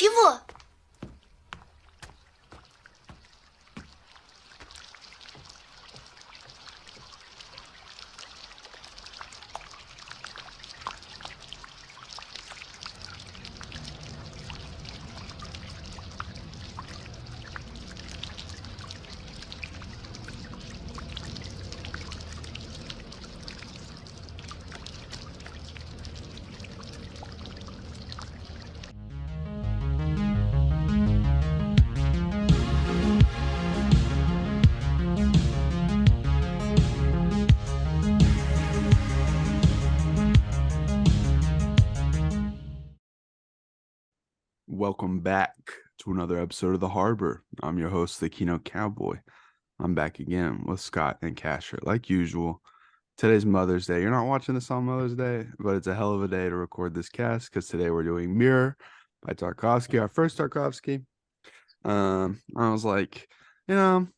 Чего? Welcome back to another episode of The Harbor. I'm your host, the Kino Cowboy. I'm back again with Scott and Casher, like usual. Today's Mother's Day. You're not watching this on Mother's Day, but it's a hell of a day to record this cast because today we're doing Mirror by Tarkovsky, our first Tarkovsky. I was like, I kind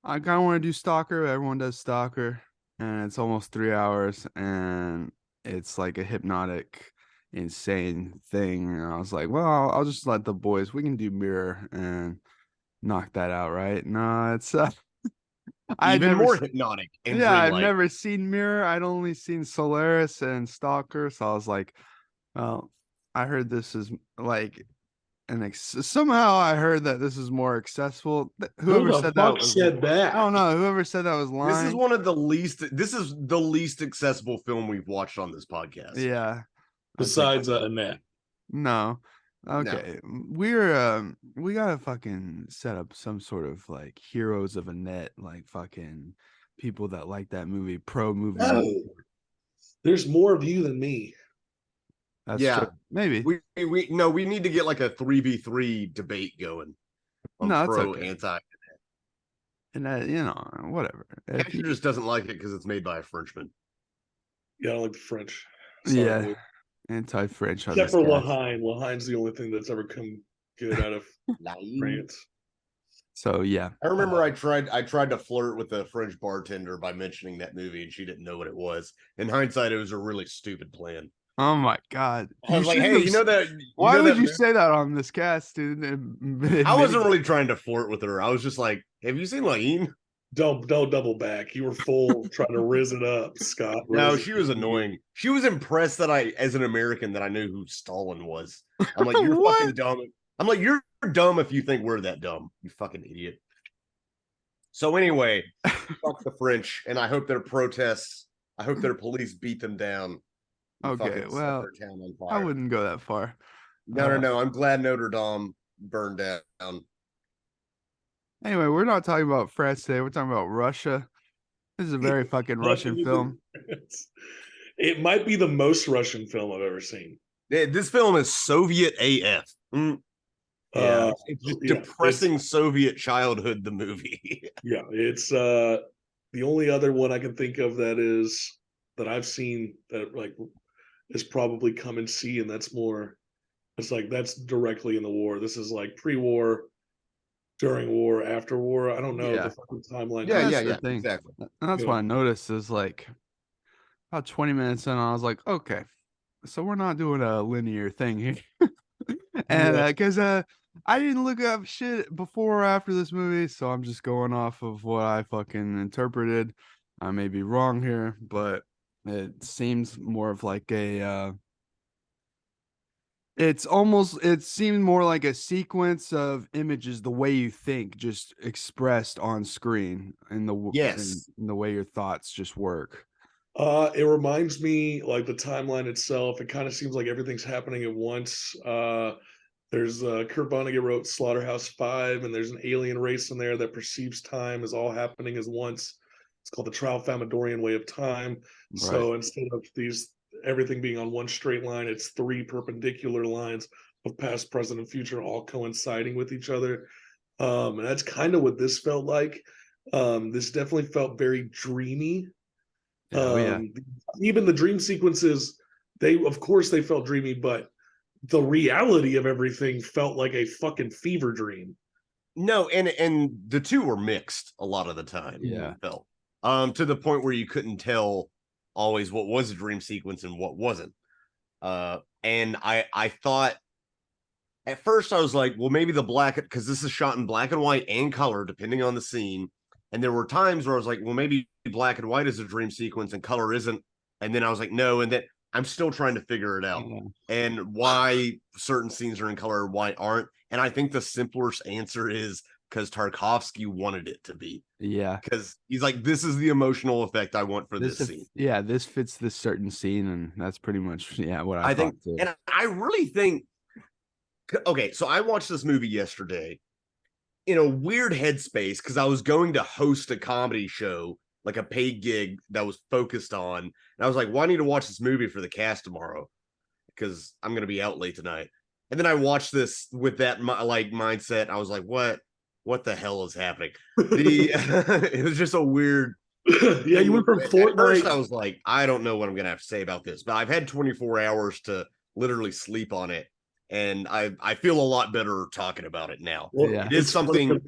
of want to do Stalker. Everyone does Stalker, and it's almost 3 hours, and it's like a hypnotic, insane thing. And I was like, well, I'll just let the boys, we can do Mirror and knock that out, right? No, it's even more hypnotic and I've dreamlike. never seen Mirror. I'd only seen Solaris and Stalker, so I was like, well, I heard this is like somehow I heard that this is more accessible. Whoever Who the said fuck that was, said that? I don't know. Whoever said that was lying. This is the least accessible film we've watched on this podcast. Yeah. Besides Annette. No. Okay. We gotta fucking set up some sort of like heroes of Annette, like fucking people that like that movie, pro movie. Oh, there's more of you than me. That's true. Maybe. We need to get like a 3v3 debate going on pro anti. And that, whatever. He just doesn't like it because it's made by a Frenchman. Yeah, I don't like the French. Sorry, anti-French. Except for Lahaine. Lahaine's the only thing that's ever come good out of France. So yeah, I remember I tried to flirt with a French bartender by mentioning that movie, and she didn't know what it was. In hindsight, it was a really stupid plan. Oh my god! I was like, "Hey, you know that? Why would you say that on this cast, dude?" I wasn't really trying to flirt with her. I was just like, "Have you seen Lahaine?" Don't double back. You were full trying to rizz it up, Scott. No, she was annoying. She was impressed that as an American, that I knew who Stalin was. I'm like, "You're fucking dumb." I'm like, "You're dumb if you think we're that dumb, you fucking idiot." So anyway, fuck the French, and I hope their protests. I hope their police beat them down. Okay, well, I wouldn't go that far. No. I'm glad Notre Dame burned down. Anyway, we're not talking about France today. We're talking about Russia. This is a very fucking Russian film. It might be the most Russian film I've ever seen. This film is Soviet AF. It's just depressing Soviet childhood, the movie. Yeah, it's the only other one I can think of that I've seen that like is probably Come and See, and that's directly in the war. This is like pre-war, during war, after war. I don't know the fucking timeline. Yeah, exactly. And that's what I noticed is like about 20 minutes in, I was like, okay, so we're not doing a linear thing here. And because I didn't look up shit before or after this movie, so I'm just going off of what I fucking interpreted. I may be wrong here, but it seems more of like a it seemed more like a sequence of images, the way you think, just expressed on screen, in the way your thoughts just work. It reminds me, like the timeline itself, it kind of seems like everything's happening at once. There's Kurt Vonnegut wrote Slaughterhouse-Five, and there's an alien race in there that perceives time as all happening as once. It's called the Tralfamadorian way of time. Right. So instead of everything being on one straight line, it's three perpendicular lines of past, present, and future all coinciding with each other. And that's kind of what this felt like. This definitely felt very dreamy. Even the dream sequences, they felt dreamy, but the reality of everything felt like a fucking fever dream. No, and the two were mixed a lot of the time. Yeah. Felt to the point where you couldn't tell always what was a dream sequence and what wasn't. And I thought at first I was like, well, maybe the black, because this is shot in black and white and color, depending on the scene. And there were times where I was like, well, maybe black and white is a dream sequence and color isn't. And then I was like, no. And then I'm still trying to figure it out and why certain scenes are in color and why aren't. And I think the simplest answer is because Tarkovsky wanted it to be. Yeah. Because he's like, this is the emotional effect I want for this scene. Yeah, this fits this certain scene, and that's pretty much what I think. too. And I really think, okay, so I watched this movie yesterday in a weird headspace because I was going to host a comedy show, like a paid gig that was focused on. And I was like, well, I need to watch this movie for the cast tomorrow because I'm going to be out late tonight. And then I watched this with that like mindset. I was like, what the hell is happening? It was just a weird. Yeah, you went from Fortnite. At first, I was like, I don't know what I'm going to have to say about this, but I've had 24 hours to literally sleep on it. And I feel a lot better talking about it now. Well, it is something.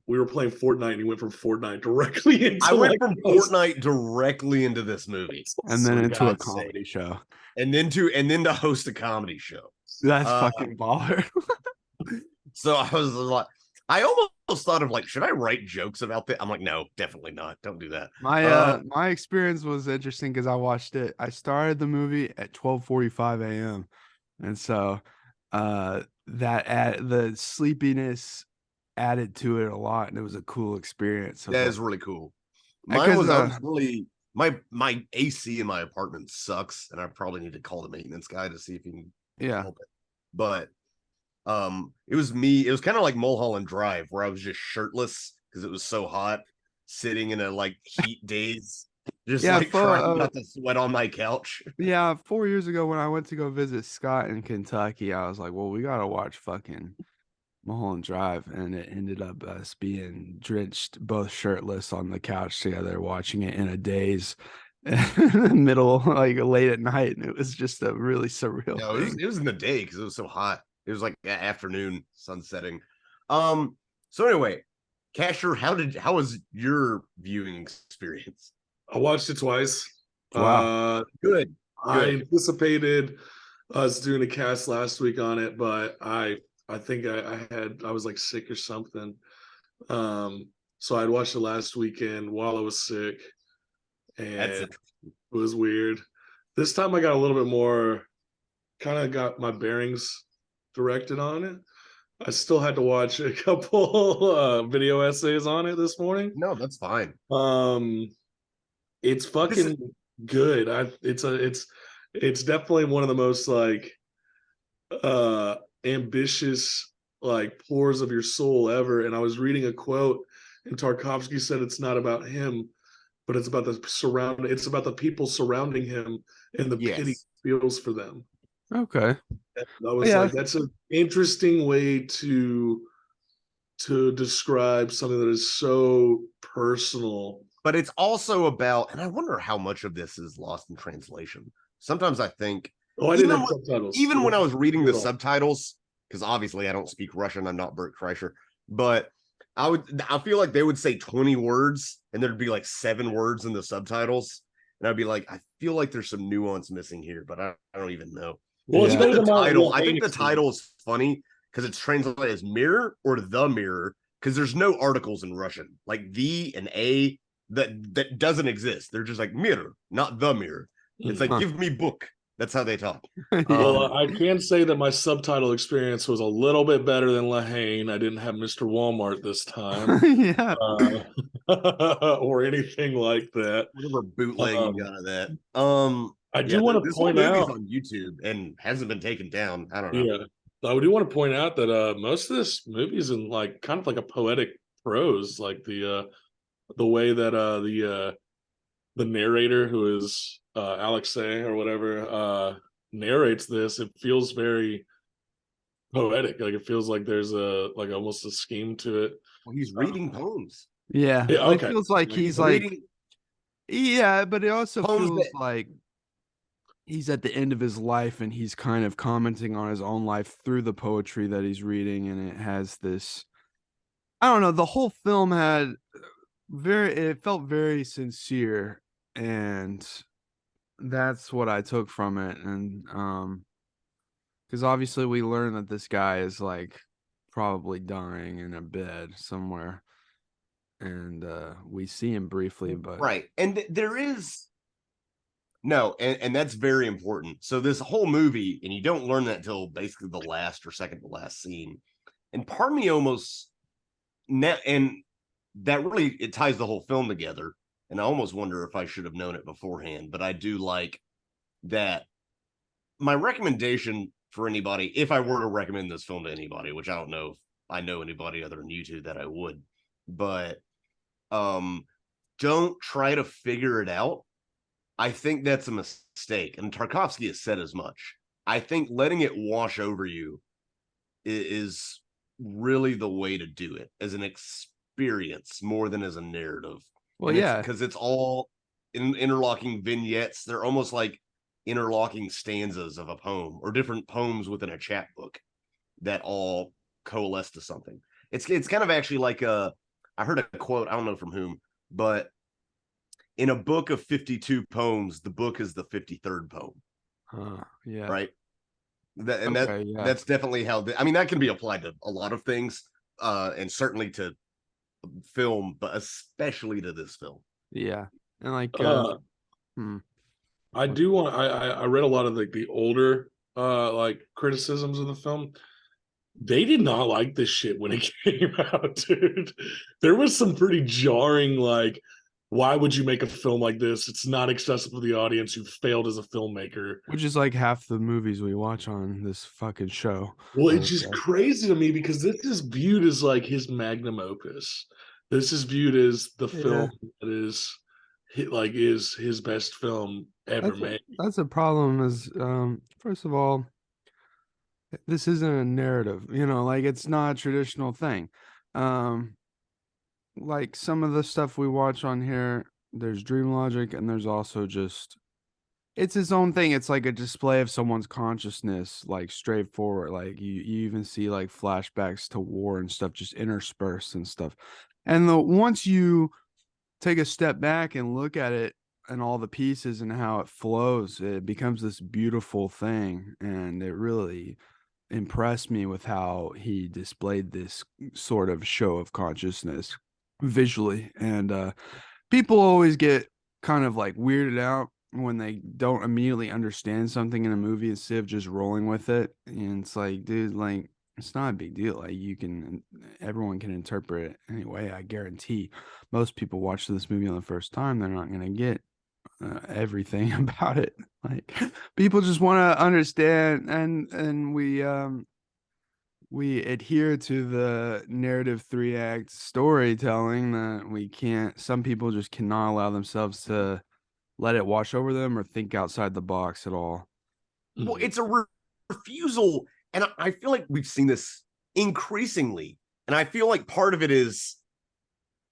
We were playing Fortnite, and you went from Fortnite directly into. I went from Fortnite directly into this movie, and then into a comedy show, and then to host a comedy show. That's fucking baller. So I was like, I almost thought of like, should I write jokes about this? I'm like, no, definitely not. Don't do that. My experience was interesting because I watched it. I started the movie at 12:45 a.m. and so the sleepiness added to it a lot, and it was a cool experience. That is really cool. Mine was really my AC in my apartment sucks, and I probably need to call the maintenance guy to see if he can help it. But it was kind of like Mulholland Drive, where I was just shirtless because it was so hot, sitting in a like heat daze. Just like trying not to sweat on my couch. Yeah, 4 years ago when I went to go visit Scott in Kentucky, I was like, well, we gotta watch fucking Mulholland Drive, and it ended up us being drenched, both shirtless on the couch together, watching it in a daze in the middle, like late at night, and it was just a really surreal thing. It was in the day because it was so hot. It was like afternoon, sun setting. So anyway, Casher, how was your viewing experience? I watched it twice. Wow. Good. I anticipated us doing a cast last week on it, but I think I was like sick or something. So I'd watched it last weekend while I was sick, and it was weird. This time I got a little bit more, kind of got my bearings directed on it. I still had to watch a couple video essays on it this morning. No, that's fine. It's fucking good. It's definitely one of the most like ambitious like pores of your soul ever. And I was reading a quote, and Tarkovsky said it's not about him, but it's about the people surrounding him and the pity he feels for them. Okay. I was like, that's an interesting way to describe something that is so personal. But it's also about, and I wonder how much of this is lost in translation. Sometimes I think, I didn't have subtitles. Even when I was reading the subtitles, because obviously I don't speak Russian, I'm not Bert Kreischer, but I feel like they would say 20 words and there'd be like 7 words in the subtitles. And I'd be like, I feel like there's some nuance missing here, but I don't even know. Well, I think the title is funny because it's translated as mirror or the mirror, because there's no articles in Russian, like the and a that doesn't exist. They're just like mirror, not the mirror. It's like, give me book. That's how they talk. Well, I can say that my subtitle experience was a little bit better than Lahane. I didn't have Mr. Walmart this time. Or anything like that. Whatever bootleg you got of that. I do want to point out on YouTube and hasn't been taken down. I don't know. Yeah, I do want to point out that most of this movie is in like kind of like a poetic prose, like the way that the narrator, who is Alexei or whatever, narrates this. It feels very poetic. Like it feels like there's like almost a scheme to it. Well, he's reading poems. Yeah, it feels like he's like reading... but it also feels like he's at the end of his life and he's kind of commenting on his own life through the poetry that he's reading, and it has this, I don't know, the whole film had it felt very sincere, and that's what I took from it. And Because obviously we learn that this guy is like probably dying in a bed somewhere, and we see him briefly, but Right. And there is no, and that's very important. So this whole movie, and you don't learn that until basically the last or second to last scene. And part of me almost and that really it ties the whole film together. And I almost wonder if I should have known it beforehand, but I do like that. My recommendation for anybody, if I were to recommend this film to anybody, which I don't know if I know anybody other than you two that I would, but don't try to figure it out. I think that's a mistake, and Tarkovsky has said as much. I think letting it wash over you is really the way to do it as an experience more than as a narrative. well, And it's yeah, because it's all interlocking vignettes. They're almost like interlocking stanzas of a poem or different poems within a chapbook that all coalesce to something. It's kind of actually like I heard a quote, I don't know from whom, but in a book of 52 poems, the book is the 53rd poem, yeah, right? okay, yeah, That's definitely how I mean that can be applied to a lot of things, and certainly to film, but especially to this film. yeah, and like, hmm, I do want. I read a lot of like the older like criticisms of the film. They did not like this shit when it came out, dude. There was some pretty jarring, like, why would you make a film like this? It's not accessible to the audience. You failed as a filmmaker. which is like half the movies we watch on this fucking show. Well, it's But, just crazy to me because this is viewed as like his magnum opus. This is viewed as the yeah, film that is his best film ever made. that's a problem. Is first of all, this isn't a narrative, like it's not a traditional thing. Um, like some of the stuff we watch on here, there's dream logic, and there's also just it's its own thing. It's like a display of someone's consciousness, like straightforward. Like you even see like flashbacks to war and stuff just interspersed and stuff. And once you take a step back and look at it and all the pieces and how it flows, it becomes this beautiful thing. And it really impressed me with how he displayed this sort of show of consciousness visually. And people always get kind of like weirded out when they don't immediately understand something in a movie instead of just rolling with it. And it's like, dude, like it's not a big deal. Like everyone can interpret it anyway. I guarantee most people watch this movie on the first time, they're not going to get everything about it. Like people just want to understand, and we adhere to the narrative 3-act storytelling that we can't. Some people just cannot allow themselves to let it wash over them or think outside the box at all. Well, it's a refusal, and I feel like we've seen this increasingly, and I feel like part of it is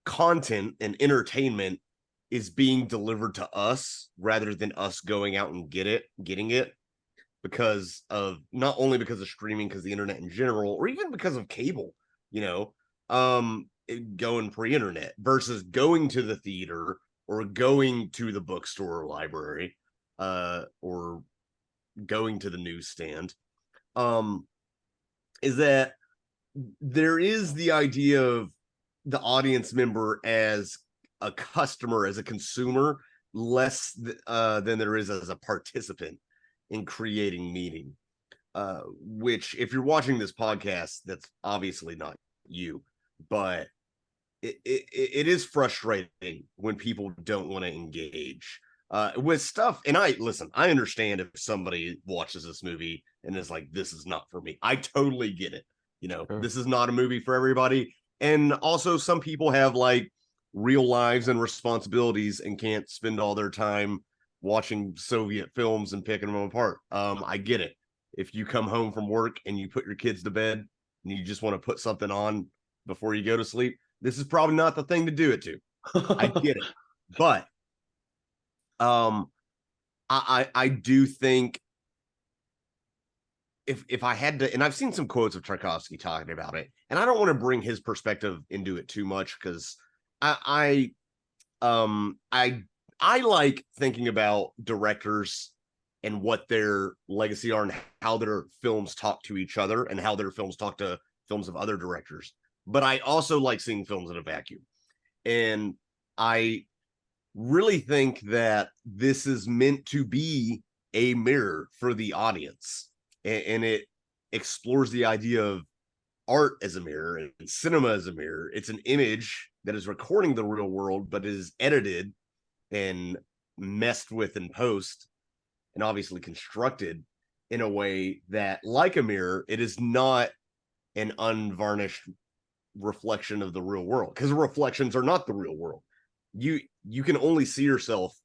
content and entertainment is being delivered to us rather than us going out and getting it because of not only because of streaming, because the internet in general, or even because of cable, you know, going pre-internet versus going to the theater or going to the bookstore or library, or going to the newsstand. Is that there is the idea of the audience member as a customer, as a consumer, less than there is as a participant in creating meaning. Which, if you're watching this podcast, that's obviously not you, but it is frustrating when people don't want to engage with stuff. And I understand if somebody watches this movie and is like, this is not for me. I totally get it. Sure. This is not a movie for everybody. And also some people have like real lives and responsibilities and can't spend all their time watching Soviet films and picking them apart. I get it. If you come home from work and you put your kids to bed and you just want to put something on before you go to sleep, this is probably not the thing to do it to. I get it. But I do think if I had to, and I've seen some quotes of Tarkovsky talking about it, and I don't want to bring his perspective into it too much because I like thinking about directors and what their legacy are and how their films talk to each other and how their films talk to films of other directors. But I also like seeing films in a vacuum. And I really think that this is meant to be a mirror for the audience. And it explores the idea of art as a mirror and cinema as a mirror. It's an image that is recording the real world, but is edited and messed with in post and obviously constructed in a way that, like a mirror, it is not an unvarnished reflection of the real world, because reflections are not the real world. You can only see yourself,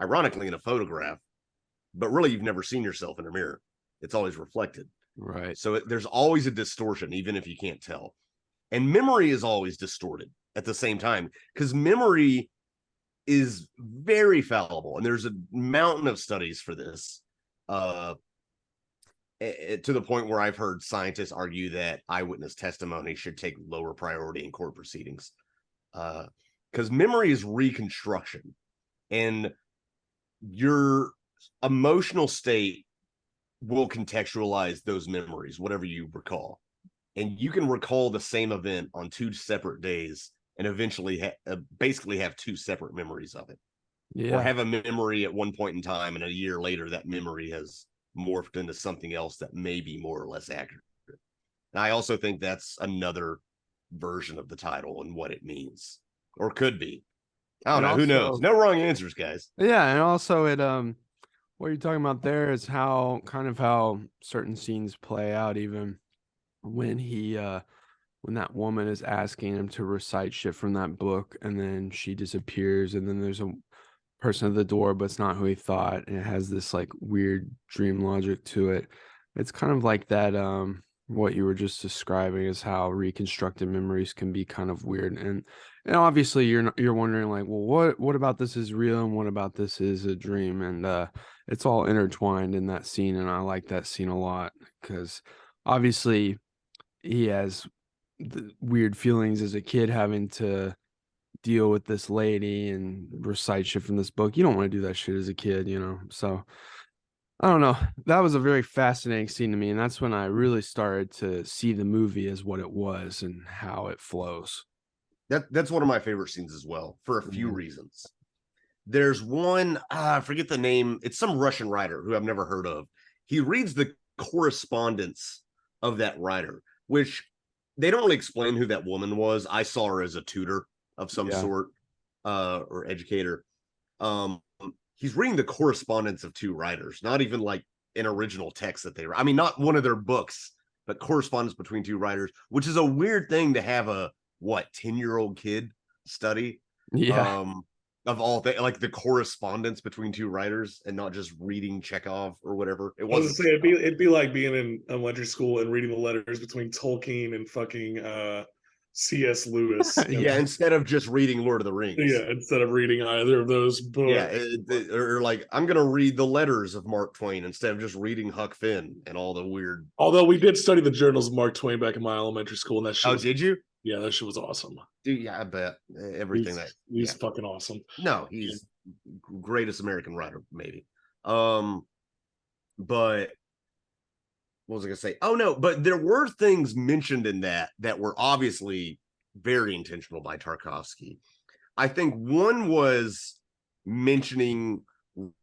ironically, in a photograph, but really you've never seen yourself in a mirror. It's always reflected. Right. So there's always a distortion, even if you can't tell. And memory is always distorted at the same time, because memory is very fallible. And there's a mountain of studies for this, to the point where I've heard scientists argue that eyewitness testimony should take lower priority in court proceedings. Because memory is reconstruction, and your emotional state will contextualize those memories, whatever you recall. And you can recall the same event on 2 separate days and eventually basically have 2 separate memories of it. Yeah. Or have a memory at one point in time, and a year later, that memory has morphed into something else that may be more or less accurate. And I also think that's another version of the title and what it means, or could be. I don't know. Who knows? No wrong answers, guys. Yeah, and also it what you're talking about there is how certain scenes play out, even when when that woman is asking him to recite shit from that book, and then she disappears, and then there's a person at the door, but it's not who he thought, and it has this like weird dream logic to it. It's kind of like that what you were just describing is how reconstructed memories can be kind of weird. And obviously you're wondering like, well, what about this is real and what about this is a dream? And it's all intertwined in that scene, and I like that scene a lot because obviously he has the weird feelings as a kid having to deal with this lady and recite shit from this book. You don't want to do that shit as a kid, so I don't know. That was a very fascinating scene to me, and that's when I really started to see the movie as what it was and how it flows. That's one of my favorite scenes as well, for a few reasons. There's one, I forget the name. It's some Russian writer who I've never heard of. He reads the correspondence of that writer, which they don't really explain who that woman was. I saw her as a tutor of some sort, or educator. He's reading the correspondence of 2 writers, not even like an original text that they were. I mean, not one of their books, but correspondence between 2 writers, which is a weird thing to have a 10-year-old kid study. Yeah. Of all things, like the correspondence between 2 writers, and not just reading Chekhov or whatever. It wasn't. It'd be like being in elementary school and reading the letters between Tolkien and fucking C.S. Lewis. Yeah, instead of just reading Lord of the Rings. Yeah, instead of reading either of those books. Yeah, or like, I'm gonna read the letters of Mark Twain instead of just reading Huck Finn and all the weird. Although we did study the journals of Mark Twain back in my elementary school, and that shit. Oh, did you? Yeah, that shit was awesome. Dude, yeah, I bet everything he's fucking awesome. No, he's greatest American writer, maybe. But what was I gonna say? Oh no, but there were things mentioned in that were obviously very intentional by Tarkovsky. I think one was mentioning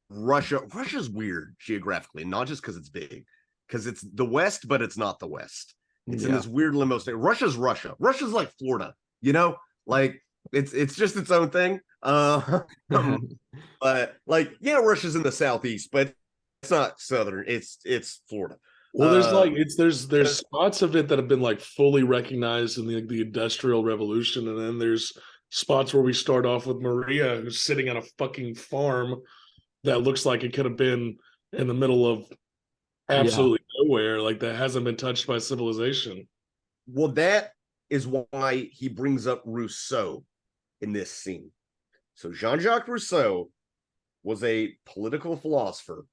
Russia. Russia's weird geographically, not just because it's big, because it's the West, but it's not the West. It's in this weird limbo state. Russia's Russia. Russia's like Florida, like it's just its own thing. But like, yeah, Russia's in the southeast, but it's not southern. It's Florida. Well, there's spots of it that have been like fully recognized in the Industrial Revolution, and then there's spots where we start off with Maria, who's sitting on a fucking farm that looks like it could have been in the middle of absolutely nowhere, like that hasn't been touched by civilization. Well, that is why he brings up Rousseau in this scene. So Jean-Jacques Rousseau was a political philosopher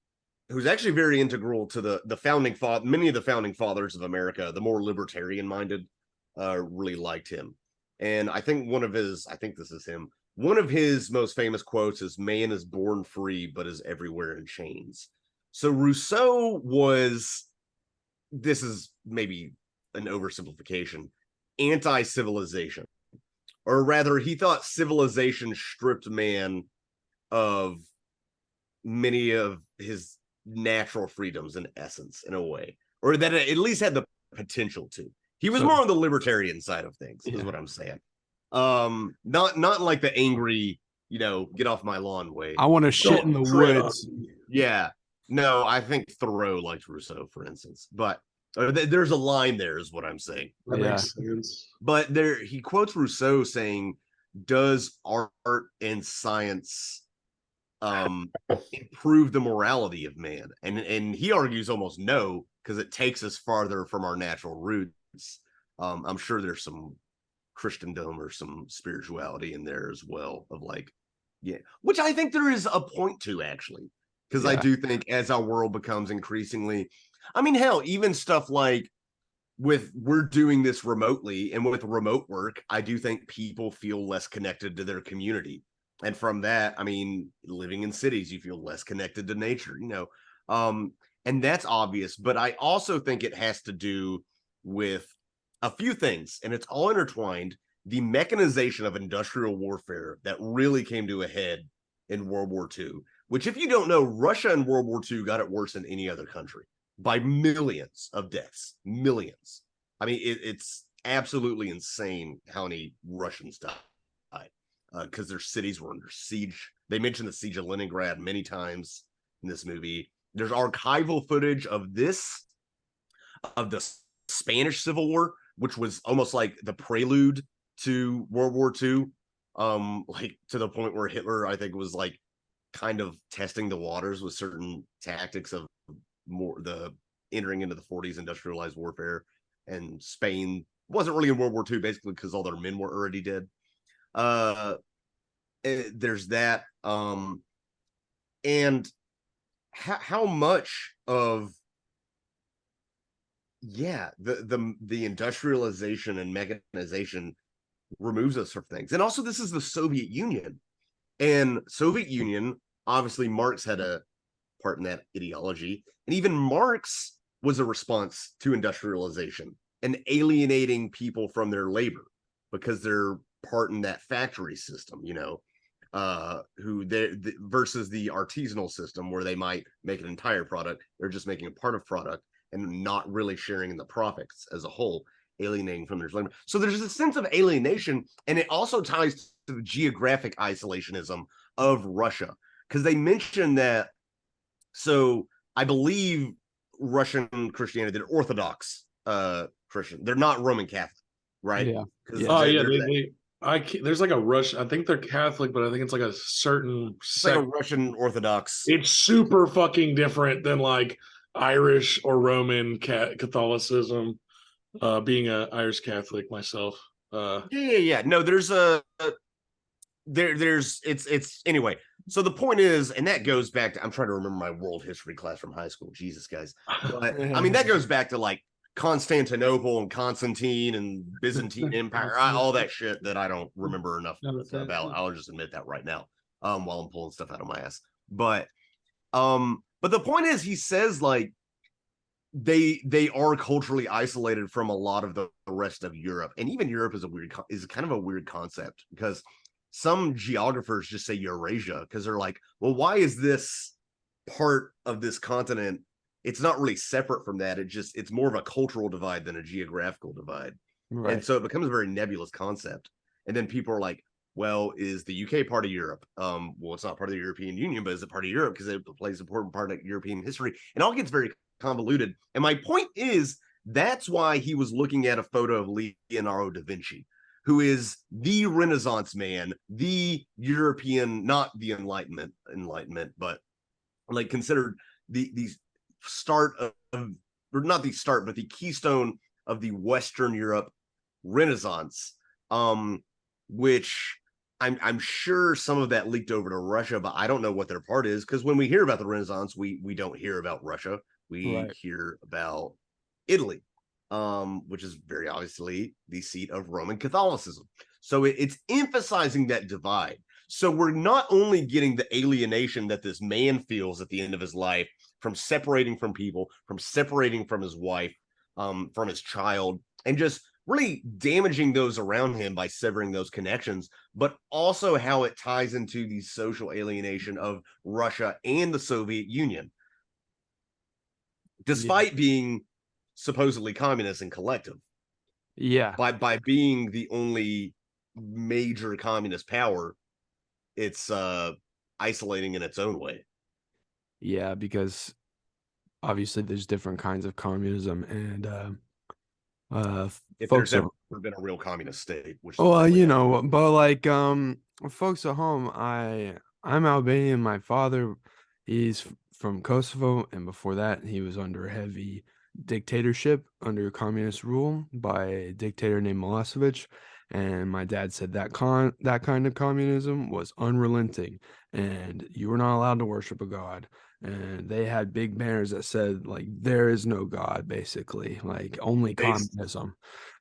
who's actually very integral to the founding father. Many of the founding fathers of America, the more libertarian minded, really liked him. And I think this is him. One of his most famous quotes is, "Man is born free, but is everywhere in chains." So Rousseau was, this is maybe an oversimplification, anti-civilization. Or rather, he thought civilization stripped man of many of his natural freedoms in essence, in a way, or that it at least had the potential to. He was more on the libertarian side of things, is what I'm saying. Not like the angry, get off my lawn way. I want to shit in the woods. Yeah. No, I think Thoreau liked Rousseau, for instance, but there's a line there, is what I'm saying. That makes sense. But he quotes Rousseau saying, "Does art and science improve the morality of man?" And he argues almost no, because it takes us farther from our natural roots. I'm sure there's some Christendom or some spirituality in there as well, of like, which I think there is a point to, actually, because I do think as our world becomes increasingly, I mean, hell, even stuff like we're doing this remotely, and with remote work, I do think people feel less connected to their community. And from that, I mean, living in cities, you feel less connected to nature, and that's obvious. But I also think it has to do with a few things, and it's all intertwined. The mechanization of industrial warfare that really came to a head in World War II, which, if you don't know, Russia in World War II got it worse than any other country by millions of deaths. Millions. I mean, it's absolutely insane how many Russians died, because their cities were under siege. They mentioned the siege of Leningrad many times in this movie. There's archival footage of the Spanish Civil War, which was almost like the prelude to World War II, like to the point where Hitler, I think, was like kind of testing the waters with certain tactics of more the entering into the 40s industrialized warfare, and Spain wasn't really in World War II, basically because all their men were already dead. There's that, and how much of the industrialization and mechanization removes us from things. And also, this is the Soviet Union, and Soviet Union, obviously Marx had a part in that ideology, and even Marx was a response to industrialization and alienating people from their labor because they're part in that factory system, versus the artisanal system where they might make an entire product. They're just making a part of product and not really sharing in the profits as a whole, alienating from their labor. So there's a sense of alienation, and it also ties to the geographic isolationism of Russia, because they mention that. So I believe Russian Christianity, they're Orthodox Christian. They're not Roman Catholic, right? Yeah. There's like a Russian. I think they're Catholic, but I think it's like a certain. It's like a Russian Orthodox. It's super fucking different than like Irish or Roman Catholicism. Being an Irish Catholic myself. Yeah. No, there's it's anyway. So the point is, and that goes back to, I'm trying to remember my world history class from high school. Jesus, guys. But I mean, that goes back to like Constantinople and Constantine and Byzantine Empire, all that shit that I don't remember enough about. I'll just admit that right now, while I'm pulling stuff out of my ass. But the point is, he says like they are culturally isolated from a lot of the rest of Europe, and even Europe is kind of a weird concept, because some geographers just say Eurasia because they're like, well, why is this part of this continent? It's not really separate from that. It's more of a cultural divide than a geographical divide. Right. And so it becomes a very nebulous concept. And then people are like, well, is the UK part of Europe? Well, it's not part of the European Union, but is it part of Europe? Because it plays an important part of European history. And all gets very convoluted. And my point is, that's why he was looking at a photo of Leonardo da Vinci, who is the Renaissance man, the European, not the Enlightenment, but like considered the start of, or not the start, but the keystone of the Western Europe Renaissance, which I'm sure some of that leaked over to Russia, but I don't know what their part is, because when we hear about the Renaissance, we don't hear about Russia. We hear about Italy, which is very obviously the seat of Roman Catholicism. So it's emphasizing that divide. So we're not only getting the alienation that this man feels at the end of his life from separating from people, from separating from his wife, from his child, and just really damaging those around him by severing those connections, but also how it ties into the social alienation of Russia and the Soviet Union, despite being supposedly communist and collective. Yeah. By being the only major communist power, it's isolating in its own way. Yeah, because obviously there's different kinds of communism, and If folks there's are, ever been a real communist state, which well, you know, but like folks at home, I'm Albanian. My father, he's from Kosovo, and before that he was under heavy dictatorship, under communist rule by a dictator named Milosevic. And my dad said that kind of communism was unrelenting, and you were not allowed to worship a god. And they had big banners that said, like, there is no God, basically, like only communism.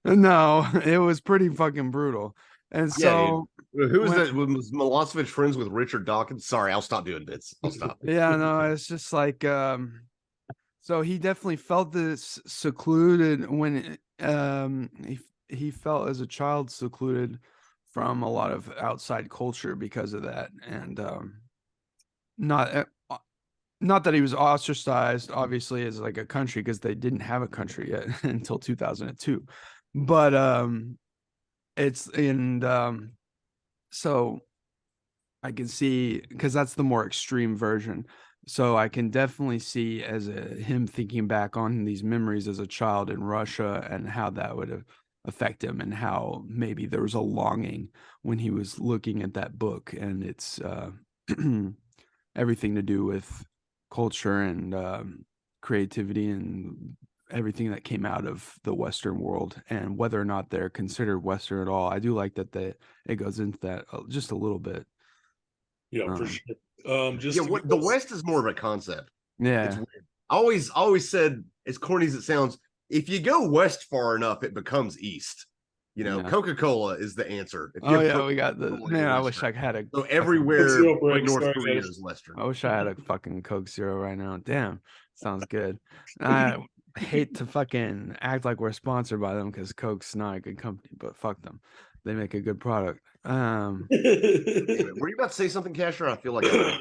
No, it was pretty fucking brutal. And so, who was that? Was Milosevic friends with Richard Dawkins? Sorry, I'll stop doing bits. I'll stop. Yeah, no, it's just like, so he definitely felt this secluded when he felt as a child secluded from a lot of outside culture because of that. And not not that he was ostracized, obviously, as like a country, because they didn't have a country yet until 2002. But so I can see, because that's the more extreme version. So I can definitely see him thinking back on these memories as a child in Russia and how that would affect him, and how maybe there was a longing when he was looking at that book, and it's everything to do with culture and creativity and everything that came out of the Western world, and whether or not they're considered Western at all. I do like that it goes into that just a little bit. Yeah, for sure. The West is more of a concept. Yeah, it's weird. I always said, as corny as it sounds, if you go west far enough, it becomes east. You know, Coca-Cola is the answer. We got the man. I wish I had a so everywhere but North Korea is Western. I wish I had a fucking Coke Zero right now. Damn, sounds good. I hate to fucking act like we're sponsored by them, because Coke's not a good company, but fuck them. They make a good product. Were you about to say something, Casher? I feel like sorry.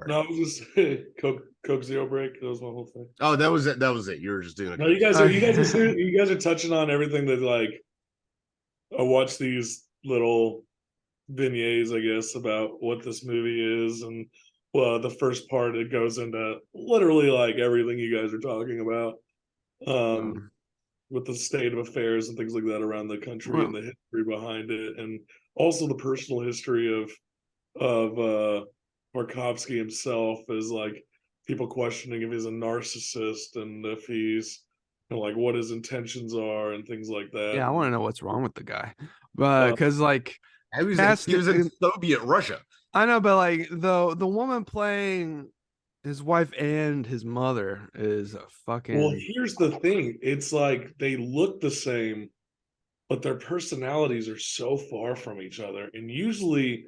No, I was just Coke Zero break. That was my whole thing. Oh, that was it. That was it. You were just doing it. No, you guys are touching on everything that, like, I watched these little vignettes, I guess, about what this movie is, and the first part, it goes into literally like everything you guys are talking about, with the state of affairs and things like that around the country, and the history behind it, and also the personal history of Tarkovsky himself, as like people questioning if he's a narcissist and if he's, like, what his intentions are and things like that. Yeah, I want to know what's wrong with the guy, but because like he was in Soviet Russia. I know, but like the woman playing his wife and his mother is a fucking. Well, here's the thing: it's like they look the same, but their personalities are so far from each other. And usually,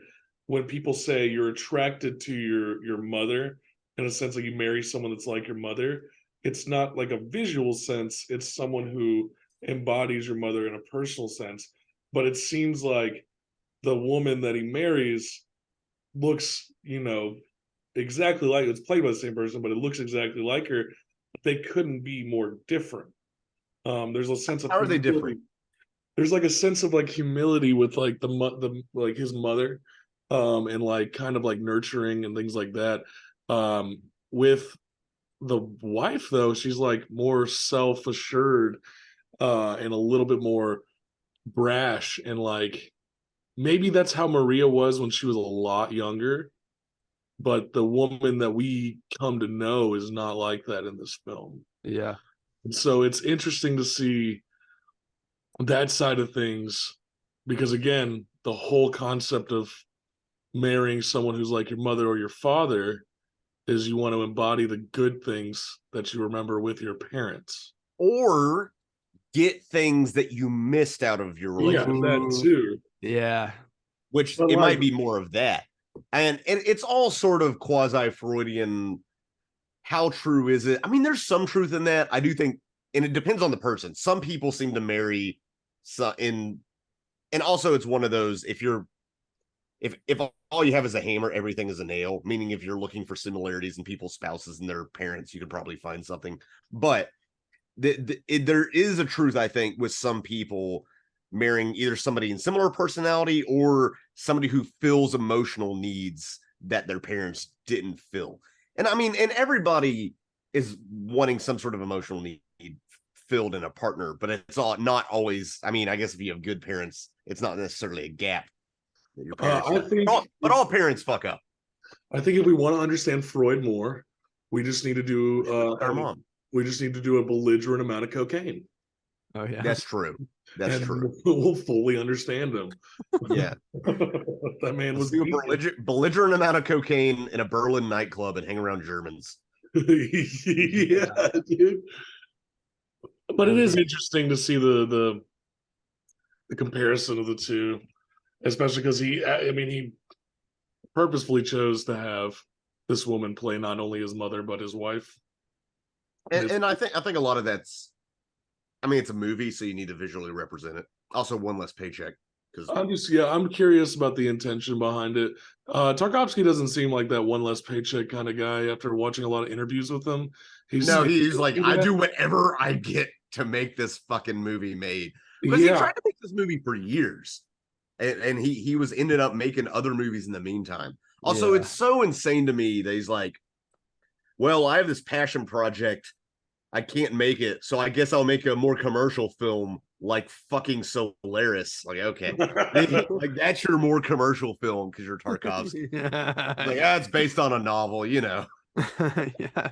when people say you're attracted to your mother, in a sense, like you marry someone that's like your mother, it's not like a visual sense. It's someone who embodies your mother in a personal sense. But it seems like the woman that he marries looks, exactly like, it's played by the same person, but it looks exactly like her. But they couldn't be more different. There's a sense of, how are they different? There's like a sense of like humility with like the like his mother, and like kind of like nurturing and things like that. With the wife, though, she's like more self-assured, and a little bit more brash, and like maybe that's how Maria was when she was a lot younger, but the woman that we come to know is not like that in this film. Yeah. And so it's interesting to see that side of things, because again, the whole concept of marrying someone who's like your mother or your father is you want to embody the good things that you remember with your parents, or get things that you missed out of your relationship. Yeah, that too. Yeah, which it might be more of that, and it's all sort of quasi-Freudian how true is it? I mean, there's some truth in that. I do think, and it depends on the person. Some people seem to marry and also it's one of those, if all you have is a hammer, everything is a nail, meaning if you're looking for similarities in people's spouses and their parents, you could probably find something. But there is a truth, I think, with some people marrying either somebody in similar personality or somebody who fills emotional needs that their parents didn't fill. And I mean, and everybody is wanting some sort of emotional need filled in a partner, but it's not always. I mean, I guess if you have good parents, it's not necessarily a gap that your parents. But all parents fuck up. I think if we want to understand Freud more, we just need to do our mom. We just need to do a belligerent amount of cocaine. Oh yeah, that's true. That's true. We'll fully understand him. Yeah, that man was a belligerent amount of cocaine in a Berlin nightclub and hang around Germans. Yeah, dude. But it is interesting to see the comparison of the two, especially because he purposefully chose to have this woman play not only his mother but his wife. And I think a lot of that's, I mean, it's a movie, so you need to visually represent it. Also, one less paycheck. I'm curious about the intention behind it. Tarkovsky doesn't seem like that one less paycheck kind of guy. After watching a lot of interviews with him, he's like, I do whatever I get to make this fucking movie made. Because he tried to make this movie for years, and he was ended up making other movies in the meantime. Also, it's so insane to me that he's like, well, I have this passion project. I can't make it, so I guess I'll make a more commercial film like fucking Solaris. Like, okay, like that's your more commercial film because you're Tarkovsky. Like, it's based on a novel, you know. Yeah.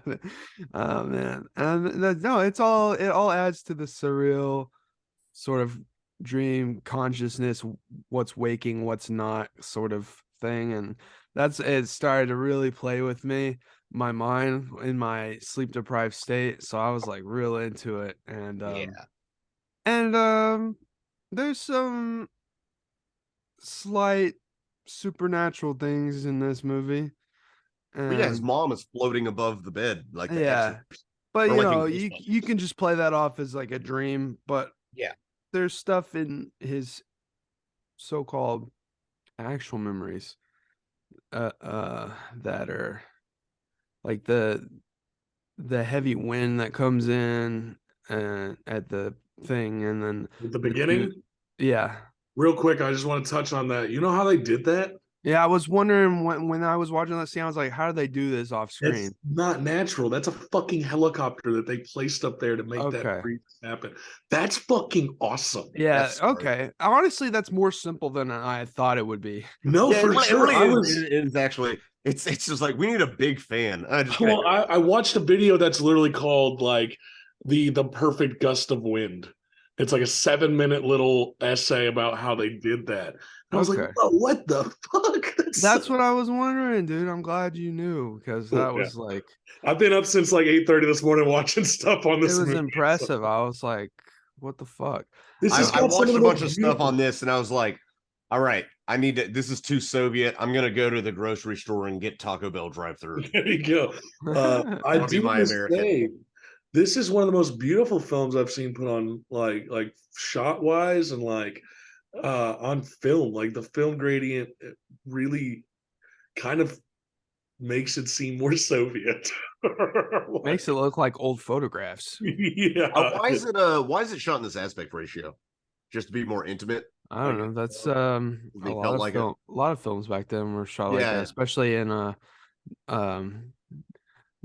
Oh man, no, it all adds to the surreal sort of dream consciousness, what's waking, what's not sort of thing, and it started to really play with my mind in my sleep deprived state, so I was like real into it. And there's some slight supernatural things in this movie. But yeah, his mom is floating above the bed, like the Exorcist. But you know, you can just play that off as like a dream. But yeah, there's stuff in his so-called actual memories that are like the heavy wind that comes in at the thing, and then at the beginning. Yeah. Real quick, I just want to touch on that. You know how they did that? Yeah, I was wondering when I was watching that scene, I was like, how do they do this off screen? It's not natural. That's a fucking helicopter that they placed up there to make that freeze happen. That's fucking awesome. Yeah, okay. Honestly, that's more simple than I thought it would be. No, for sure. It is actually. It's just like, we need a big fan. I watched a video that's literally called like the perfect gust of wind. It's like a 7-minute little essay about how they did that. And I was like, oh, what the fuck? That's what I was wondering, dude. I'm glad you knew, because that was like, I've been up since like 8:30 this morning watching stuff on this. It was impressive. So. I was like, what the fuck? I watched a bunch of stuff on this, and I was like, all right, I need to. This is too Soviet. I'm gonna go to the grocery store and get Taco Bell drive-through. There you go. I do want to say, this is one of the most beautiful films I've seen put on, like shot wise and like on film. Like the film gradient really kind of makes it seem more Soviet. Makes it look like old photographs. Yeah. Why is it shot in this aspect ratio? Just to be more intimate? I don't know. That's a lot of films back then were shot like that, especially in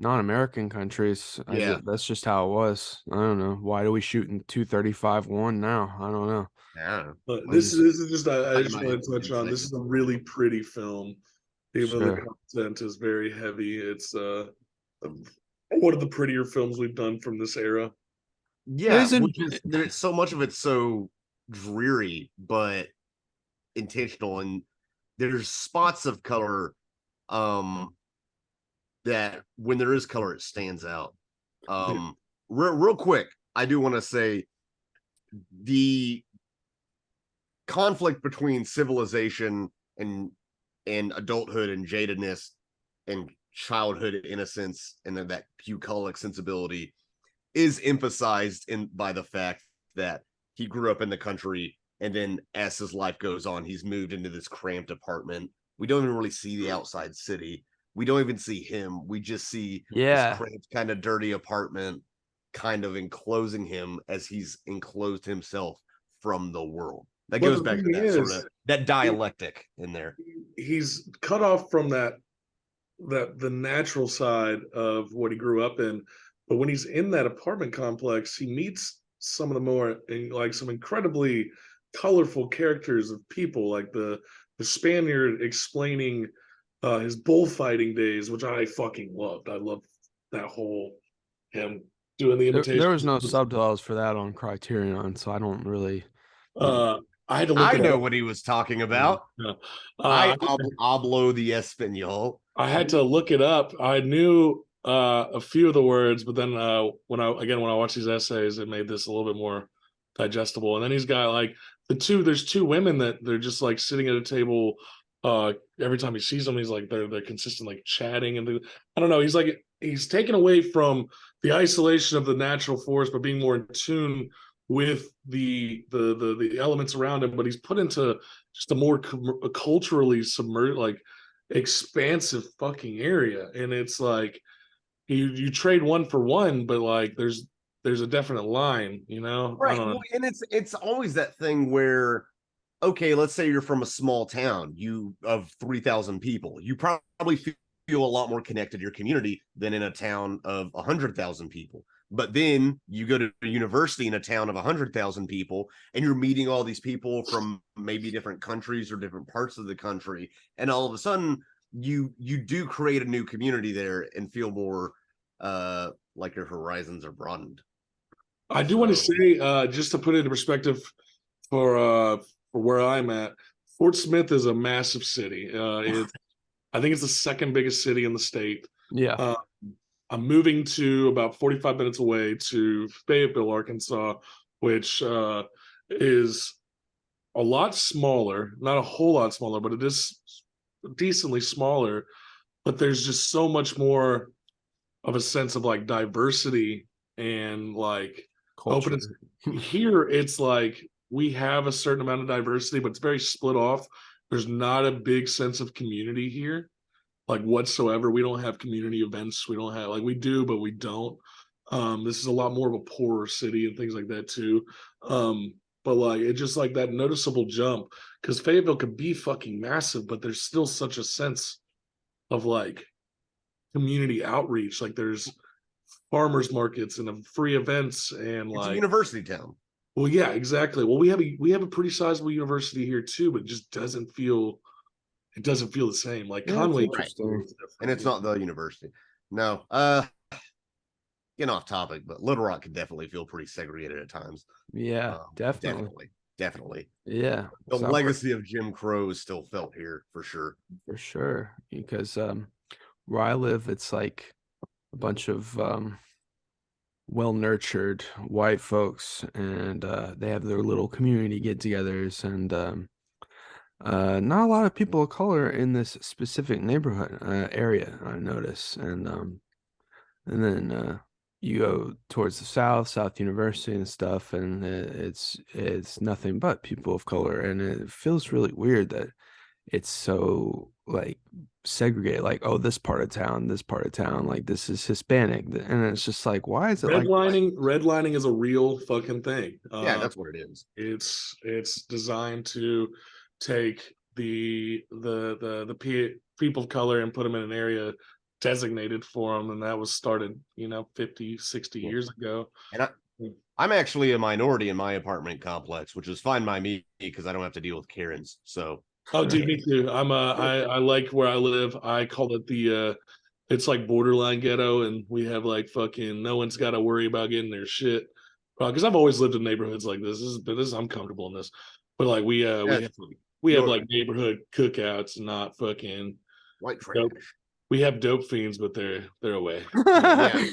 non-American countries. That's just how it was. I don't know. Why do we shoot in 235-1 now? I don't know. Yeah. This is just I just want to touch on. This is a really pretty film. Even the content is very heavy. It's one of the prettier films we've done from this era. Yeah, there's so much of it's so dreary but intentional, and there's spots of color that when there is color, it stands out. Real quick, I do want to say the conflict between civilization and adulthood and jadedness and childhood innocence and that bucolic sensibility is emphasized by the fact that he grew up in the country, and then as his life goes on, he's moved into this cramped apartment. We don't even really see the outside city. We don't even see him. We just see this cramped, kind of dirty apartment kind of enclosing him as he's enclosed himself from the world. That goes back to that sort of that dialectic in there. He's cut off from the natural side of what he grew up in, but when he's in that apartment complex, he meets some of the more like some incredibly colorful characters of people, like the Spaniard explaining his bullfighting days, which I fucking loved. I loved that whole him doing the imitation. There was no subtitles for that on Criterion, so I don't really. I had to look. I know what he was talking about. I hablo the Espanol. I had to look it up. I knew a few of the words, but then when I watched these essays, it made this a little bit more digestible. And then he's got like there's two women that they're just like sitting at a table. Every time he sees them, he's like they're consistent like chatting, and I don't know. He's taken away from the isolation of the natural forest, but being more in tune with the elements around him. But he's put into just a more culturally submerged, like expansive fucking area, and it's like you trade one for one, but like there's a definite line, you know? Right. Well, and it's always that thing where, okay, let's say you're from a small town, of 3,000 people, you probably feel a lot more connected to your community than in a town of 100,000 people. But then you go to a university in a town of 100,000 people, and you're meeting all these people from maybe different countries or different parts of the country, and all of a sudden you do create a new community there and feel more like your horizons are broadened. I do want to say, just to put it into perspective for where I'm at, Fort Smith is a massive city. I think it's the second biggest city in the state. Yeah. I'm moving to about 45 minutes away to Fayetteville, Arkansas, which is a lot smaller, not a whole lot smaller, but it is decently smaller. But there's just so much more of a sense of like diversity and like openness. Here, it's like we have a certain amount of diversity, but it's very split off. There's not a big sense of community here, like whatsoever. We don't have community events. We don't have, like, we do, but we don't. This is a lot more of a poorer city and things like that too. But like it's just like that noticeable jump, because Fayetteville could be fucking massive, but there's still such a sense of like community outreach. Like there's farmers markets and free events, and it's like a university town. Well, yeah, exactly. Well, we have a pretty sizable university here too, but it just doesn't feel the same. Like Conway, and it's not the university. No, getting off topic, but Little Rock could definitely feel pretty segregated at times. Yeah, definitely. Yeah, the legacy of Jim Crow is still felt here for sure. For sure, because where I live, it's like a bunch of well-nurtured white folks, and they have their little community get-togethers, and not a lot of people of color in this specific neighborhood area, I notice. And then you go towards the South University and stuff, and it's nothing but people of color, and it feels really weird that it's so like segregated, like, oh, this part of town, like this is Hispanic, and it's just like, why is it redlining is a real fucking thing. Yeah, that's what it is. It's designed to take the people of color and put them in an area designated for them, and that was started 50, 60 years ago. And I'm actually a minority in my apartment complex, which is fine by me because I don't have to deal with Karens. So oh, dude, me too. I like where I live. I call it it's like borderline ghetto, and we have like fucking no one's got to worry about getting their shit. Because I've always lived in neighborhoods like this. I'm comfortable in this, but like we have like neighborhood cookouts, not fucking white trash. We have dope fiends, but they're away. Yeah.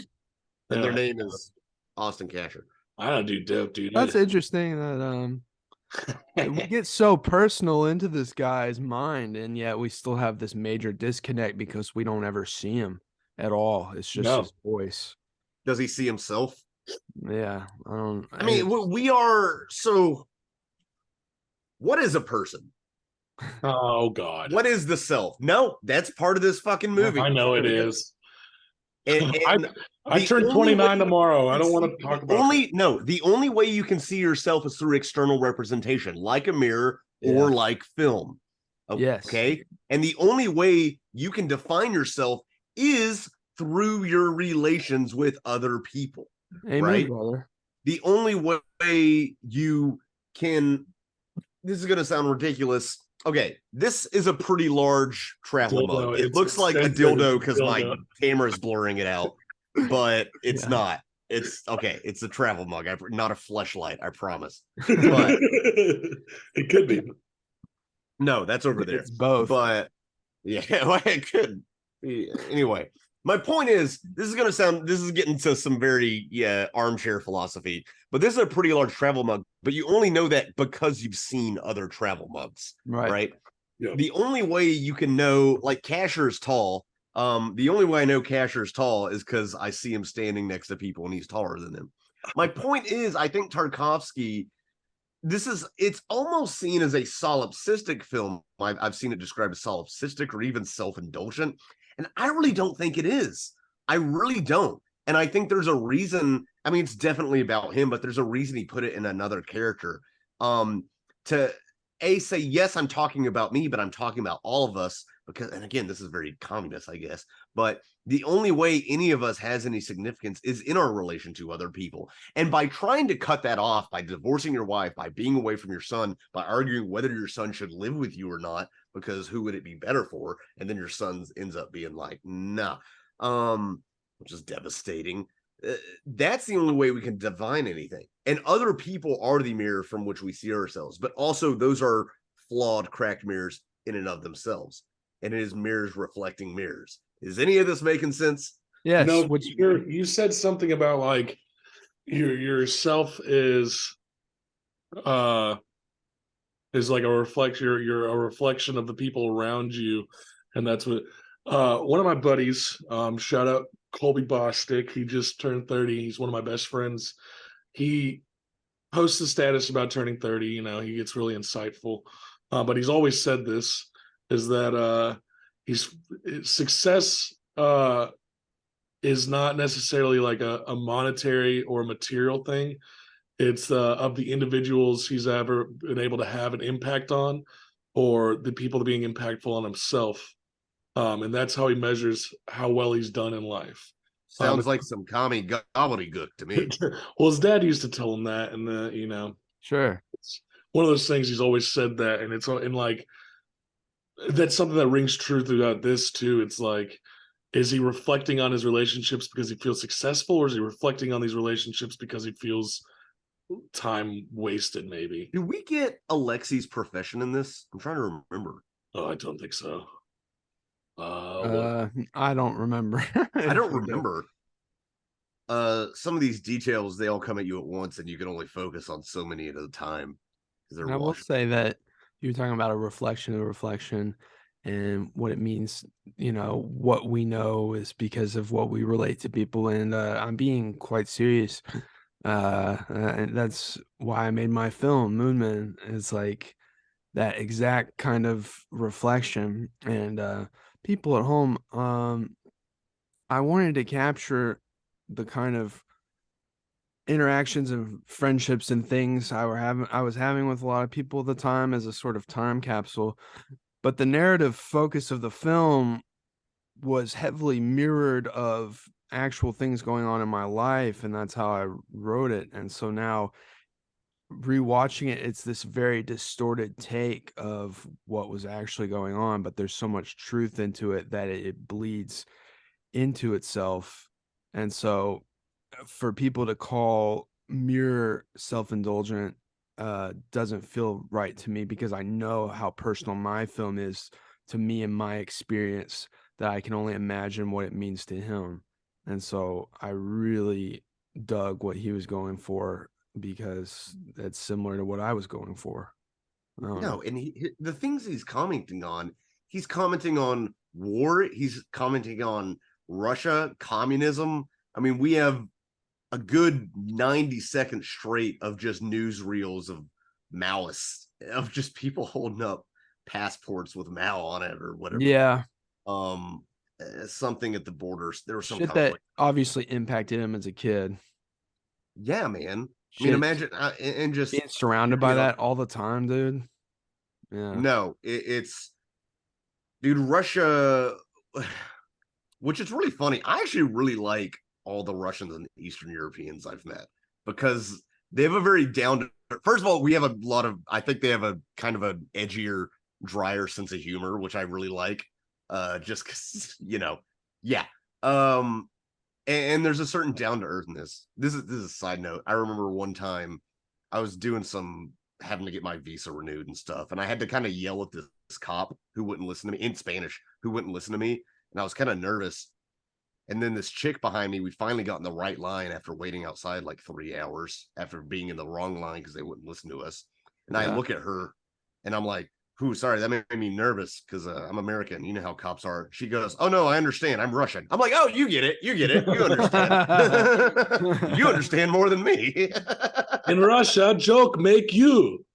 And their name is Austin Casher. I don't do dope, dude. That's interesting that We get so personal into this guy's mind, and yet we still have this major disconnect because we don't ever see him at all. It's just No. his voice. Does he see himself? Yeah, I don't. I mean, we are so. What is a person? Oh God. What is the self? No, that's part of this fucking movie. I know it is. And I the turn only 29 way- tomorrow. I don't want to talk about the only way you can see yourself is through external representation, like a mirror or Yeah. like film. Yes. Okay. And the only way you can define yourself is through your relations with other people. Amen, right? brother. The only way you can, this is going to sound ridiculous. Okay, this is a pretty large travel Dildo. mug. It It's looks like a censored. dildo It's a because my dildo. camera is blurring it out, but it's Yeah. not. It's okay. It's a travel mug. Not a fleshlight, I promise. But it could be. No, that's over there. It's both. But yeah, well, it could. Anyway, my point is, this is getting to some very armchair philosophy, but this is a pretty large travel mug, but you only know that because you've seen other travel mugs, right? Yeah. The only way you can know, like, Casher's tall. The only way I know Casher's tall is because I see him standing next to people and he's taller than them. My point is, I think Tarkovsky, it's almost seen as a solipsistic film. I've seen it described as solipsistic or even self-indulgent, and I really don't think it is. I really don't. And I think there's a reason. I mean, it's definitely about him, but there's a reason he put it in another character. To say, yes, I'm talking about me, but I'm talking about all of us, because, and again, this is very communist, I guess, but the only way any of us has any significance is in our relation to other people. And by trying to cut that off, by divorcing your wife, by being away from your son, by arguing whether your son should live with you or not, because who would it be better for? And then your son ends up being like, nah, which is devastating. That's the only way we can divine anything. And other people are the mirror from which we see ourselves, but also those are flawed, cracked mirrors in and of themselves. And it is mirrors reflecting mirrors. Is any of this making sense? Yes. No, you said something about like your self is like a reflection. You're a reflection of the people around you, and that's what one of my buddies, shout out Colby Bostick. He just turned 30. He's one of my best friends. He posts a status about turning 30. You know, he gets really insightful, but he's always said this, is that success is not necessarily like a monetary or material thing. It's of the individuals he's ever been able to have an impact on, or the people being impactful on himself. And that's how he measures how well he's done in life. Sounds like some commie gobbledygook to me. Well, his dad used to tell him that, and you know, Sure. it's one of those things he's always said that, and it's in like that's something that rings true throughout this too. It's like, is he reflecting on his relationships because he feels successful, or is he reflecting on these relationships because he feels time wasted? Maybe. Do we get Alexi's profession in this? I'm trying to remember. Oh, I don't think so. I don't remember. I don't remember. Some of these details, they all come at you at once, and you can only focus on so many at a time. I will say that you were talking about a reflection, and what it means. You know, what we know is because of what we relate to people, and I'm being quite serious. And that's why I made my film, Moonman. It's like that exact kind of reflection. And people at home, I wanted to capture the kind of interactions and friendships and things I was having with a lot of people at the time as a sort of time capsule. But the narrative focus of the film was heavily mirrored of actual things going on in my life, and that's how I wrote it. And so now rewatching it, it's this very distorted take of what was actually going on, but there's so much truth into it that it bleeds into itself. And so for people to call mirror self-indulgent doesn't feel right to me, because I know how personal my film is to me and my experience, that I can only imagine what it means to him. And so I really dug what he was going for because that's similar to what I was going for. I don't know. No, and the things he's commenting on war. He's commenting on Russia, communism. I mean, we have a good 90 seconds straight of just newsreels of Maoists, of just people holding up passports with Mao on it or whatever. Yeah. Something at the borders. There was some Shit conflict. that obviously impacted him as a kid. Yeah, man. I Shit. mean, imagine and just Being surrounded by that all the time, dude. Yeah. No, it's dude, Russia, which is really funny. I actually really like all the Russians and Eastern Europeans I've met because they have a very down to, first of all, we have a lot of, I think they have a kind of an edgier, drier sense of humor, which I really like. Just because, yeah. And there's a certain down to earthness. This is a side note. I remember one time I was having to get my visa renewed and stuff, and I had to kind of yell at this cop who wouldn't listen to me in Spanish, who wouldn't listen to me, and I was kind of nervous. And then this chick behind me, we finally got in the right line after waiting outside like 3 hours after being in the wrong line because they wouldn't listen to us. And I look at her, and I'm like, sorry, that made me nervous because I'm American. You know how cops are. She goes, oh, no, I understand. I'm Russian. I'm like, oh, you get it. You understand. You understand more than me. In Russia, joke make you.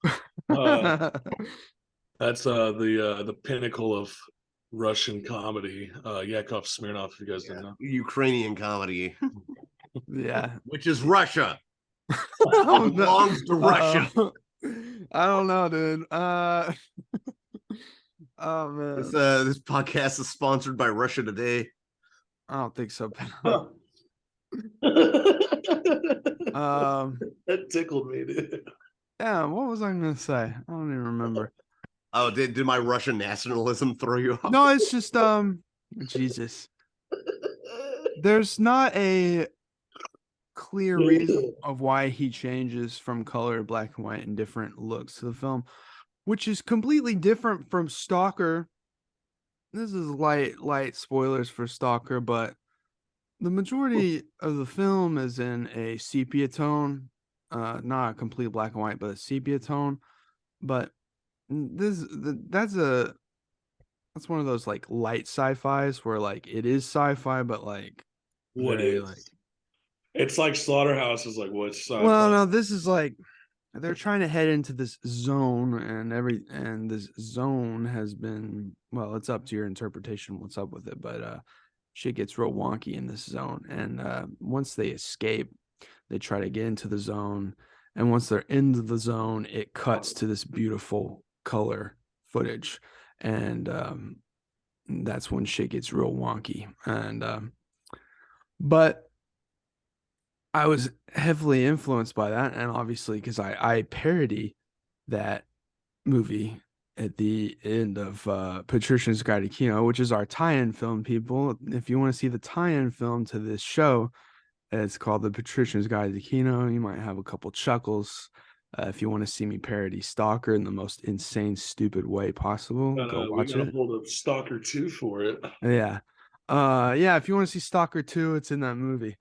That's the pinnacle of Russian comedy. Yakov Smirnoff, if you guys didn't know. Ukrainian comedy. Yeah. Which is Russia. Belongs to Russia. I don't know, dude. Oh man. This podcast is sponsored by Russia Today. I don't think so. That tickled me, dude. Yeah, what was I gonna say? I don't even remember. Oh, did my Russian nationalism throw you off? No, it's just Jesus. There's not a clear reason of why he changes from color, black and white, and different looks to the film, which is completely different from Stalker. This is light spoilers for Stalker, but the majority of the film is in a sepia tone, not a complete black and white, but a sepia tone. But that's one of those like light sci-fis where like it is sci-fi, but like it's like Slaughterhouse is like what's sci-fi. Well, no, this is like they're trying to head into this zone, and this zone has been, well, it's up to your interpretation what's up with it, but shit gets real wonky in this zone, and once they escape, they try to get into the zone, and once they're into the zone, it cuts to this beautiful color footage, and that's when shit gets real wonky, and but I was heavily influenced by that, and obviously because I parody that movie at the end of Patrician's Guide to Kino, which is our tie-in film, people. If you want to see the tie-in film to this show, it's called The Patrician's Guide to Kino. You might have a couple chuckles. If you want to see me parody Stalker in the most insane, stupid way possible, go watch it. Hold up Stalker 2 for it. Yeah. If you want to see Stalker 2, it's in that movie.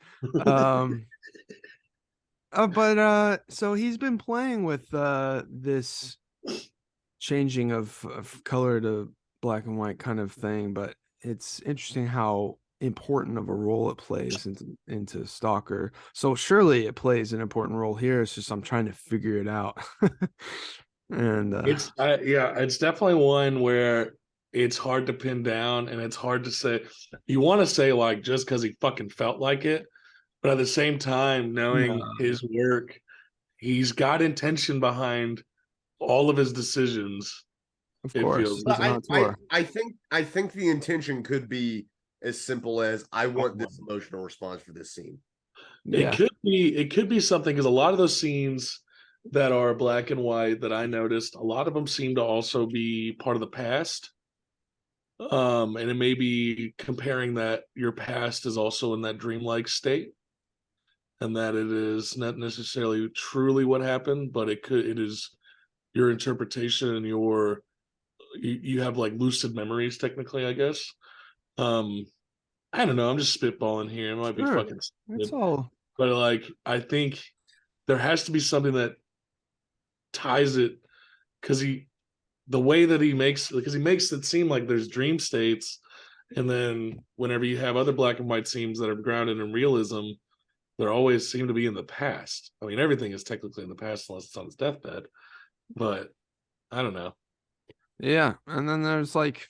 But so he's been playing with this changing of color to black and white kind of thing, but it's interesting how important of a role it plays into Stalker. So surely it plays an important role here. It's just I'm trying to figure it out. And it's definitely one where it's hard to pin down, and it's hard to say. You want to say like just because he fucking felt like it, but at the same time, knowing his work, he's got intention behind all of his decisions. Of course, I think the intention could be as simple as I want this emotional response for this scene. Yeah. It could be something, because a lot of those scenes that are black and white that I noticed, a lot of them seem to also be part of the past. And it may be comparing that your past is also in that dreamlike state, and that it is not necessarily truly what happened, but it is your interpretation and you have like lucid memories technically, I guess. I don't know, I'm just spitballing here. It might be fucking stupid. It's all, but like I think there has to be something that ties it, because the way that he makes it seem like there's dream states, and then whenever you have other black and white scenes that are grounded in realism, they always seem to be in the past. I mean, everything is technically in the past unless it's on his deathbed, but I don't know. Yeah, and then there's like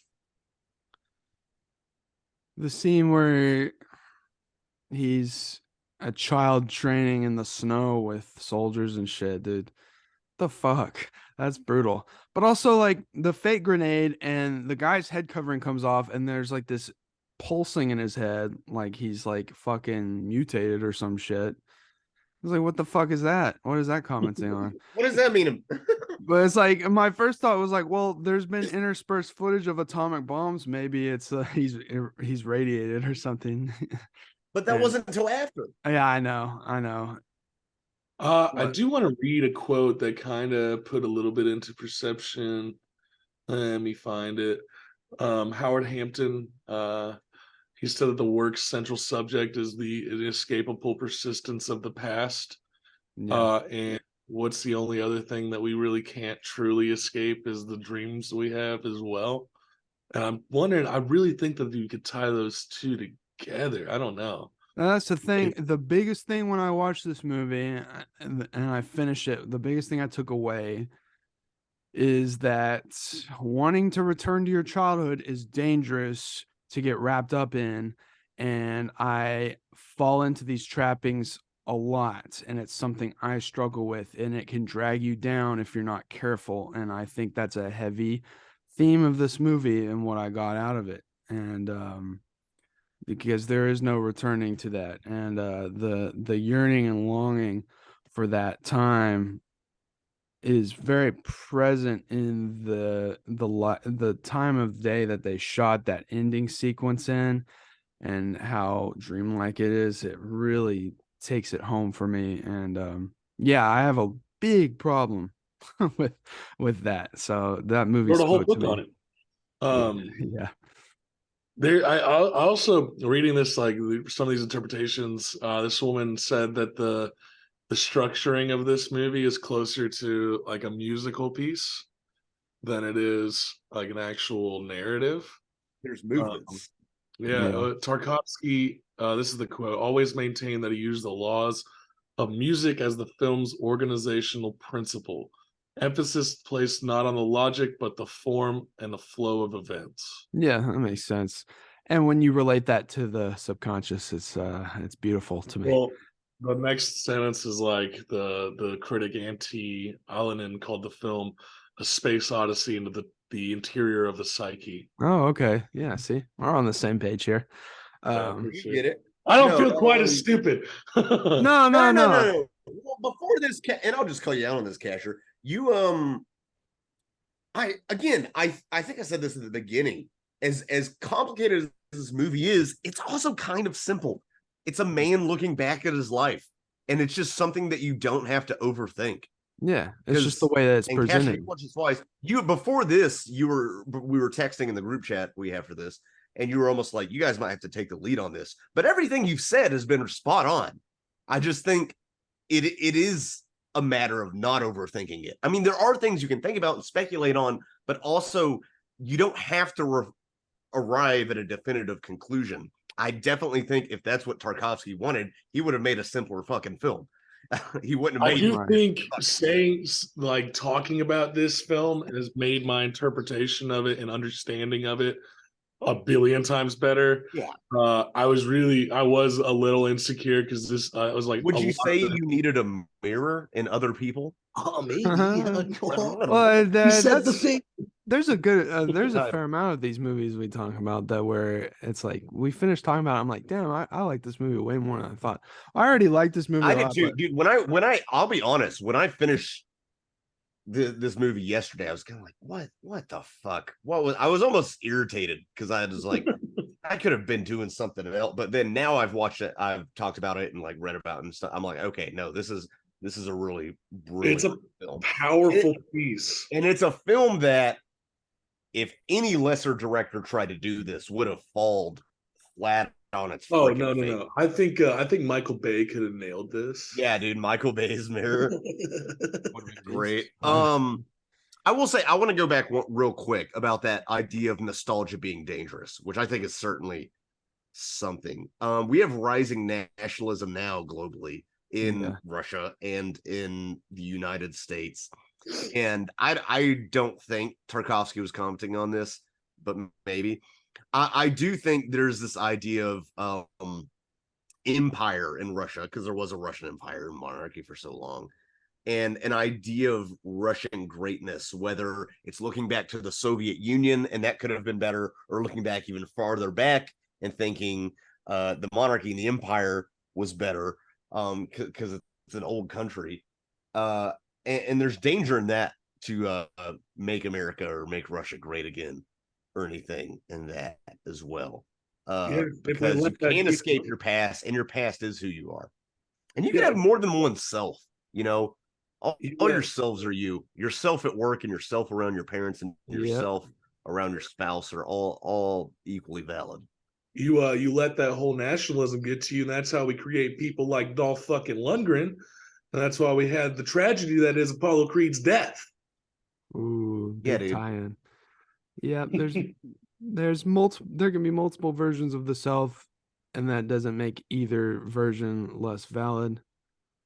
the scene where he's a child training in the snow with soldiers and shit, dude. The fuck? That's brutal. But also like the fake grenade and the guy's head covering comes off and there's like this pulsing in his head, like he's like fucking mutated or some shit. I was like, what the fuck is that? What is that commenting on? What does that mean? But it's like my first thought was like, well, there's been interspersed footage of atomic bombs. Maybe it's he's radiated or something. But that wasn't until after. Yeah, I know. I do want to read a quote that kind of put a little bit into perception. Let me find it. Howard Hampton, he said that the work's central subject is the inescapable persistence of the past. Yeah. And what's the only other thing that we really can't truly escape is the dreams we have as well. And I'm wondering, I really think that you could tie those two together. I don't know. That's the thing. The biggest thing when I watched this movie and I finished it, the biggest thing I took away is that wanting to return to your childhood is dangerous to get wrapped up in. And I fall into these trappings a lot. And it's something I struggle with. And it can drag you down if you're not careful. And I think that's a heavy theme of this movie and what I got out of it. And, because there is no returning to that, and the yearning and longing for that time is very present in the time of day that they shot that ending sequence in, and how dreamlike it is. It really takes it home for me, and yeah, I have a big problem with that. So that movie Wrote a whole spoke book to on me. it. Yeah. I also reading this, like some of these interpretations. This woman said that the structuring of this movie is closer to like a musical piece than it is like an actual narrative. There's movements. Yeah. Tarkovsky, this is the quote, always maintained that he used the laws of music as the film's organizational principle. Emphasis placed not on the logic, but the form and the flow of events. Yeah, that makes sense. And when you relate that to the subconscious, it's beautiful to me. Well, the next sentence is like the critic Antti Alanin called the film a space odyssey into the interior of the psyche. Oh, okay. Yeah, see, we're on the same page here. You get it. I don't feel quite as stupid. No. Well, before this, and I'll just call you out on this, Casher. You I think I said this at the beginning. As complicated as this movie is, it's also kind of simple. It's a man looking back at his life, and it's just something that you don't have to overthink. Yeah, it's just the way that it's presented. Before this, we were texting in the group chat we have for this, and you were almost like, you guys might have to take the lead on this. But everything you've said has been spot on. I just think it is a matter of not overthinking it. I mean, there are things you can think about and speculate on, but also you don't have to arrive at a definitive conclusion. I definitely think if that's what Tarkovsky wanted, he would have made a simpler fucking film. He wouldn't have made. I do think talking about this film has made my interpretation of it and understanding of it a billion times better. Yeah. I was a little insecure because I was like, would you say you needed a mirror in other people? Oh, maybe. Well, there's a fair amount of these movies we talk about that where it's like we finished talking about it, I'm like, damn, I like this movie way more than I thought. I already liked this movie. I did too, dude. When I'll be honest, when I finished this movie yesterday, I was kind of like, what the fuck? I was almost irritated because I was like, I could have been doing something else. But then now I've watched it, I've talked about it and like read about it and stuff. I'm like, okay, no, this is a really brilliant film. Powerful piece. And it's a film that if any lesser director tried to do this would have fallen flat on its Oh freaking face. no! I think Michael Bay could have nailed this. Yeah, dude, Michael Bay's mirror would have been great. I will say I want to go back real quick about that idea of nostalgia being dangerous, which I think is certainly something. We have rising nationalism now globally in Russia and in the United States. And I don't think Tarkovsky was commenting on this, but maybe. I do think there's this idea of empire in Russia, because there was a Russian empire and monarchy for so long, and an idea of Russian greatness, whether it's looking back to the Soviet Union and that could have been better, or looking back even farther back and thinking the monarchy and the empire was better, because it's an old country. And there's danger in that, to make America or make Russia great again, or anything in that as well. Because you can't escape your past, and your past is who you are. And you can have more than one self, you know. All yourselves are you. Yourself at work and yourself around your parents and yourself around your spouse are all equally valid. You let that whole nationalism get to you, and that's how we create people like Dolph fucking Lundgren. And that's why we had the tragedy that is Apollo Creed's death. Ooh, big tie-in. Yeah, there can be multiple versions of the self, and that doesn't make either version less valid.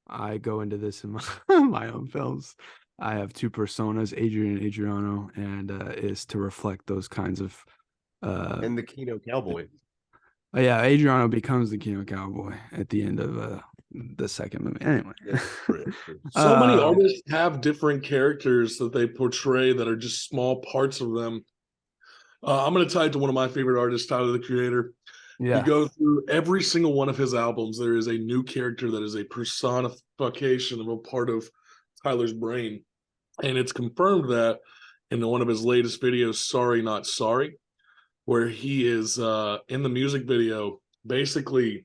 I go into this in my own films. I have two personas, Adrian and Adriano, and is to reflect those kinds of and the Kino Cowboy. Yeah, Adriano becomes the Kino Cowboy at the end of the second movie. Anyway, so many artists have different characters that they portray that are just small parts of them. I'm going to tie it to one of my favorite artists, Tyler, the Creator. You go through every single one of his albums, there is a new character that is a personification of a part of Tyler's brain. And it's confirmed that in one of his latest videos, Sorry Not Sorry, where he is in the music video basically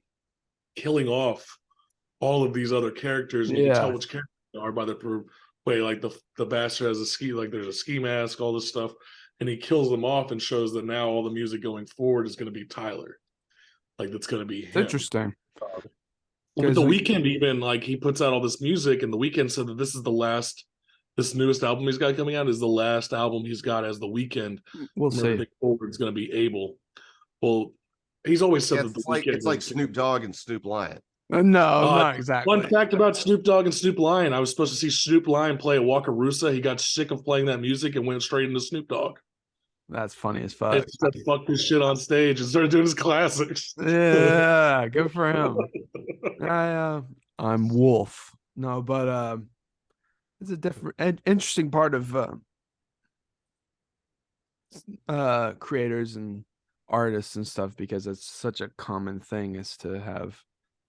killing off all of these other characters. And you can tell which characters they are by the way, like the bastard has a ski, like there's a ski mask, all this stuff. And he kills them off and shows that now all the music going forward is going to be Tyler. Like that's going to be him. Interesting. But The Weeknd, even like he puts out all this music, and The Weeknd said that this is the last, this newest album he's got coming out is the last album he's got as The Weeknd. We'll see. Everything forward is going to be Abel. Well, he's always said that it's like Snoop Dogg and Snoop Lion. No, not exactly. Fun fact about Snoop Dogg and Snoop Lion: I was supposed to see Snoop Lion play a Wakarusa. He got sick of playing that music and went straight into Snoop Dogg. That's funny as fuck. He said, "Fuck this shit" on stage and started doing his classics. Yeah, good for him. I'm Wolf. No, but it's a different, interesting part of creators and artists and stuff, because it's such a common thing is to have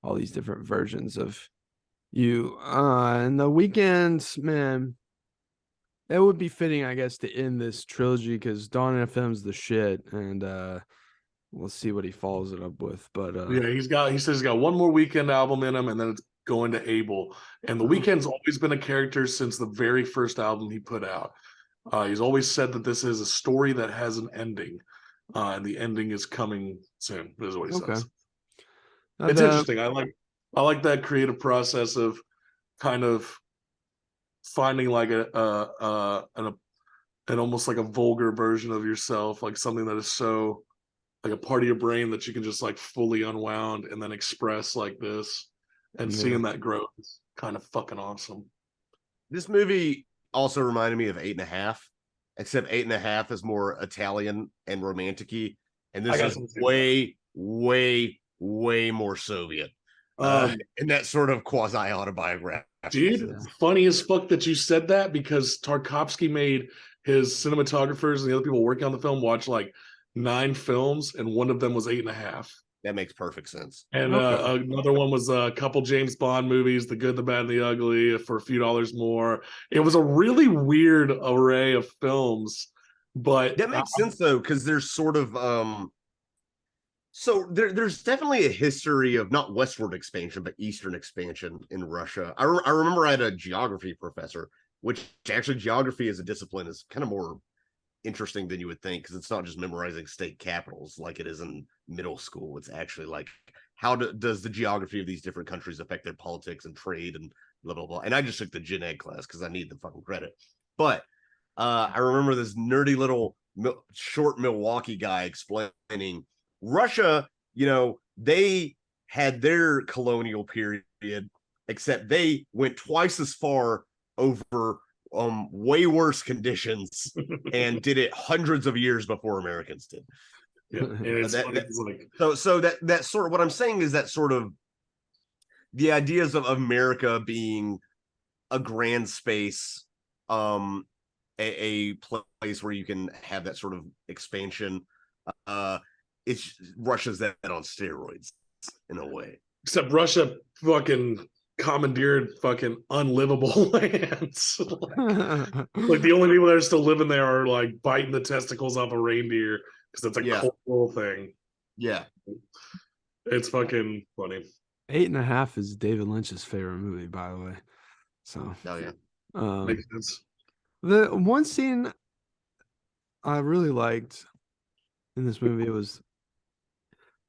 all these different versions of you. And The Weeknd, man, it would be fitting, I guess, to end this trilogy, because Dawn FM's the shit, and we'll see what he follows it up with. But he says he's got one more Weeknd album in him, and then it's going to Abel. And The Weeknd's always been a character since the very first album he put out. He's always said that this is a story that has an ending, and the ending is coming soon. Is what he says. It's interesting. I like that creative process of kind of finding like an almost like a vulgar version of yourself, like something that is so like a part of your brain that you can just like fully unwound and then express like this, and seeing that growth is kind of fucking awesome. This movie also reminded me of 8.5, except 8.5 is more Italian and romantic-y, and this is way more Soviet. And that sort of quasi-autobiographical. Dude, funny as fuck that you said that, because Tarkovsky made his cinematographers and the other people working on the film watch like 9 films, and one of them was 8.5. That makes perfect sense. And another one was a couple James Bond movies, The Good, the Bad, and the Ugly, for a few dollars more. It was a really weird array of films, but that makes sense though, because there's sort of so there's definitely a history of not westward expansion, but eastern expansion in Russia. I remember I had a geography professor, which actually geography as a discipline is kind of more interesting than you would think, because it's not just memorizing state capitals like it is in middle school. It's actually like, how does the geography of these different countries affect their politics and trade and blah blah blah. And I just took the gen ed class because I need the fucking credit. But I remember this nerdy little short Milwaukee guy explaining Russia, they had their colonial period, except they went twice as far over way worse conditions and did it hundreds of years before Americans did. Yeah, and it's like so that sort of, what I'm saying is that sort of the ideas of America being a grand space, a place where you can have that sort of expansion. It's Russia's that on steroids in a way. Except Russia fucking commandeered fucking unlivable lands. Like the only people that are still living there are like biting the testicles off a reindeer because it's a cultural thing. Yeah. It's fucking funny. 8.5 is David Lynch's favorite movie, by the way. So, oh yeah, Makes sense. The one scene I really liked in this movie was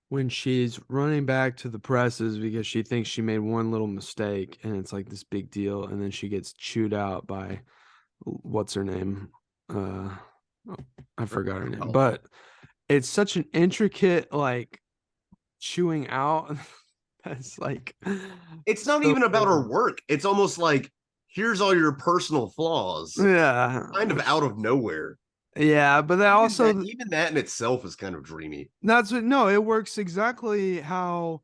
when she's running back to the presses because she thinks she made one little mistake, and it's like this big deal, and then she gets chewed out by what's her name? I forgot her name, but it's such an intricate like chewing out. That's like, it's not even about her work. It's almost like, here's all your personal flaws. Yeah, kind of out of nowhere. Yeah, but that also even that in itself is kind of dreamy. That's what no, it works exactly how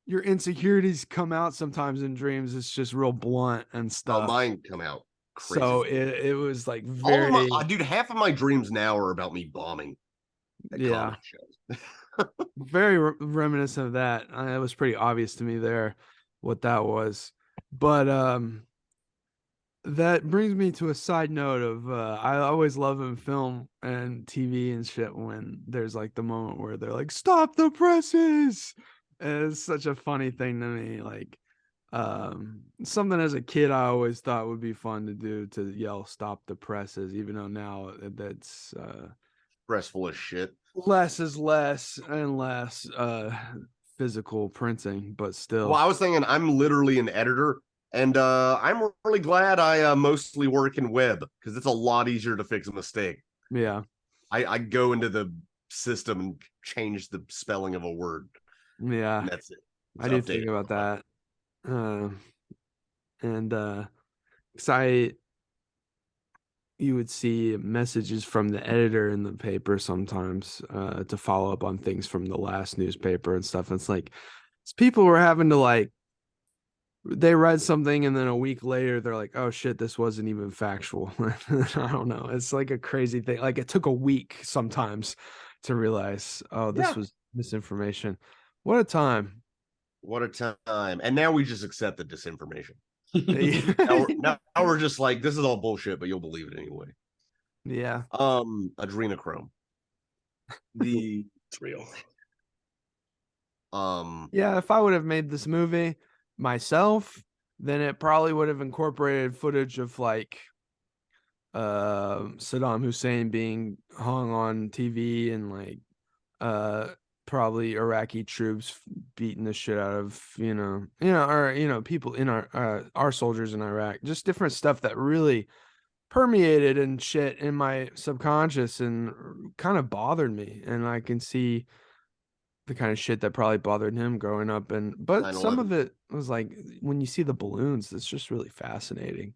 your insecurities come out sometimes in dreams. It's just real blunt and stuff. Mine come out crazy. So it was like very dude, half of my dreams now are about me bombing. Yeah. Very reminiscent of that. It was pretty obvious to me there what that was. But that brings me to a side note of I always love in film and TV and shit when there's like the moment where they're like, stop the presses. And it's such a funny thing to me. Like something as a kid I always thought would be fun to do, to yell stop the presses, even though now that's stressful as shit. Less is less and less physical printing, but still. Well, I was thinking I'm literally an editor. And I'm really glad I mostly work in web, because it's a lot easier to fix a mistake. Yeah. I go into the system and change the spelling of a word. Yeah. And that's it. I do think about that. Because you would see messages from the editor in the paper sometimes to follow up on things from the last newspaper and stuff. And it's like, people were having to like, they read something and then a week later they're like, oh shit, this wasn't even factual. I don't know. It's like a crazy thing. Like it took a week sometimes to realize, oh, this was misinformation. What a time. What a time. And now we just accept the disinformation. now we're just like, this is all bullshit, but you'll believe it anyway. Yeah. Adrenochrome. It's real. Yeah, if I would have made this movie myself, then it probably would have incorporated footage of like Saddam Hussein being hung on TV and like probably Iraqi troops beating the shit out of people in our soldiers in Iraq, just different stuff that really permeated and shit in my subconscious and kind of bothered me, and I can see the kind of shit that probably bothered him growing up. But 9/11. Some of it was like, when you see the balloons, it's just really fascinating.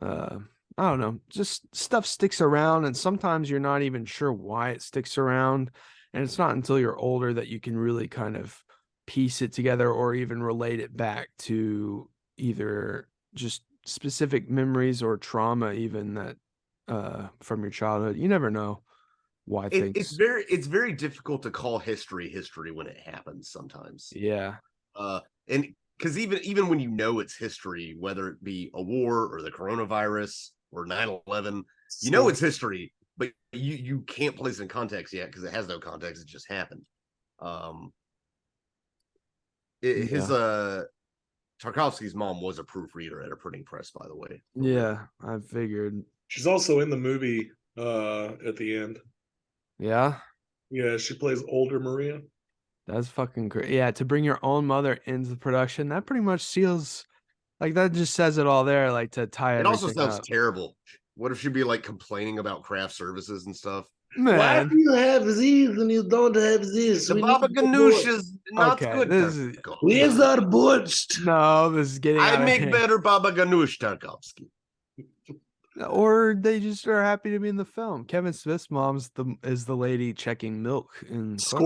I don't know, just stuff sticks around, and sometimes you're not even sure why it sticks around, and it's not until you're older that you can really kind of piece it together or even relate it back to either just specific memories or trauma even that from your childhood. You never know why things. It's very difficult to call history when it happens sometimes. Yeah. And because even when you know it's history, whether it be a war or the coronavirus or 9/11, you know it's history, but you can't place it in context yet because it has no context. It just happened. Tarkovsky's mom was a proofreader at a printing press, by the way. Yeah, I figured. She's also in the movie at the end. Yeah, Yeah, she plays older Maria. that's fucking great. Yeah, to bring your own mother into the production, that pretty much seals, like that just says it all there, like to tie It also everything sounds up. terrible. What if she'd be like complaining about craft services and stuff? Why Man, do you have these and you don't have this? The We Baba need Ganoush more. is not okay, good. this is Where's our butched? no, this is getting I out of make hand. better Baba Ganoush, Tarkovsky. Or they just are happy to be in the film. Kevin Smith's mom's is the lady checking milk in Cloverfield.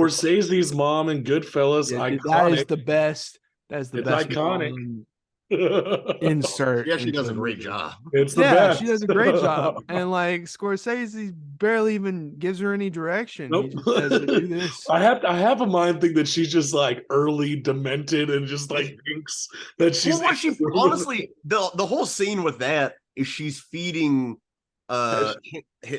Scorsese's mom in Goodfellas, Yeah, dude, iconic. that is the best. That is the It's best iconic. mom it's insert. Yeah, she into does a great movie. job. the Yeah, best. she does a great job. And like Scorsese barely even gives her any direction. Nope. He just says, "Do this." I have a mind thing that she's just like early demented and just like thinks that she's Well, what she honestly, the whole scene with that is she's feeding not Her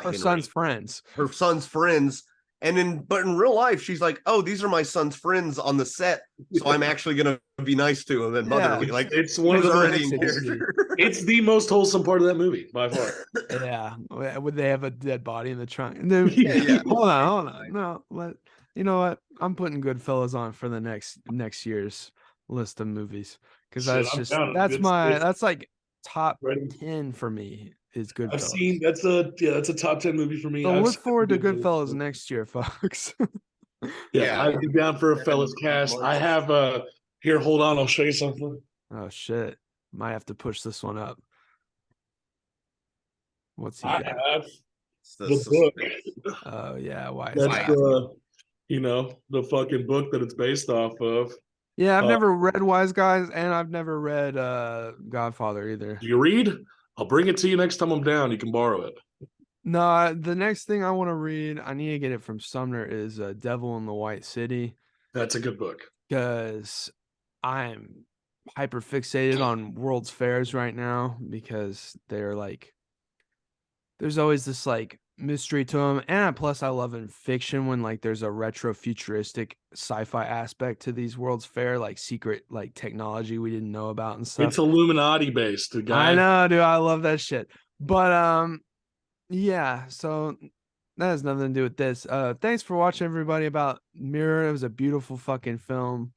Henry, son's friends. her son's friends, but in real life she's like, oh, these are my son's friends on the set, so I'm actually gonna be nice to him and motherly. Yeah. Like it's one of he's the already in most character. it's the most wholesome part of that movie by far. Yeah. Would they have a dead body in the trunk? Dude, Yeah. hold on. No, you know what? I'm putting Goodfellas on for the next year's list of movies because Shit, that's I'm just down. that's like top Ready? 10 for me is I've seen Goodfellas. that's a top 10 movie for me. So I've look seen forward to Goodfellas. Goodfellas next year, folks. Yeah, I'd be down for a fellas cast. I have here, hold on, I'll show you something. Oh shit. Might have to push this one up. What's he I got? have It's the book. Oh yeah, why is That's I that? the fucking book that it's based off of. Yeah, I've Uh, never read Wise Guys and I've never read Godfather either. Do you read? I'll bring it to you next time I'm down. You can borrow it. No, the next thing I want to read, I need to get it from Sumner, is Devil in the White City That's a good book. because I'm hyper fixated on World's Fairs right now because they're like, there's always this like mystery to them, and plus I love in fiction when like there's a retro futuristic sci-fi aspect to these World's Fair, like secret like technology we didn't know about and stuff. It's Illuminati based, the guy. I know, dude, I love that shit. But yeah, so that has nothing to do with this. Thanks for watching, everybody, about Mirror. It was a beautiful fucking film.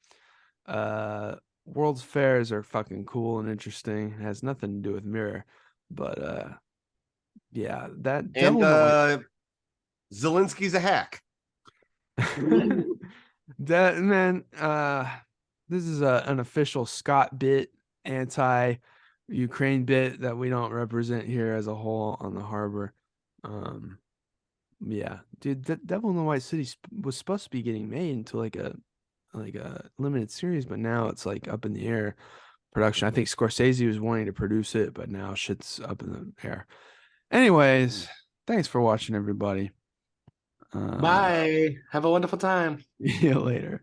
World's Fairs are fucking cool and interesting. It has nothing to do with Mirror, but yeah, that And Devil in the Zelensky's a hack. White. That man, this is an official Scott bit, anti-Ukraine bit that we don't represent here as a whole on the harbor. Yeah, dude, Devil in the White City was supposed to be getting made into like a limited series, but now it's like up in the air production. I think Scorsese was wanting to produce it, but now shit's up in the air. Anyways, thanks for watching, everybody. Bye. Have a wonderful time. See you later.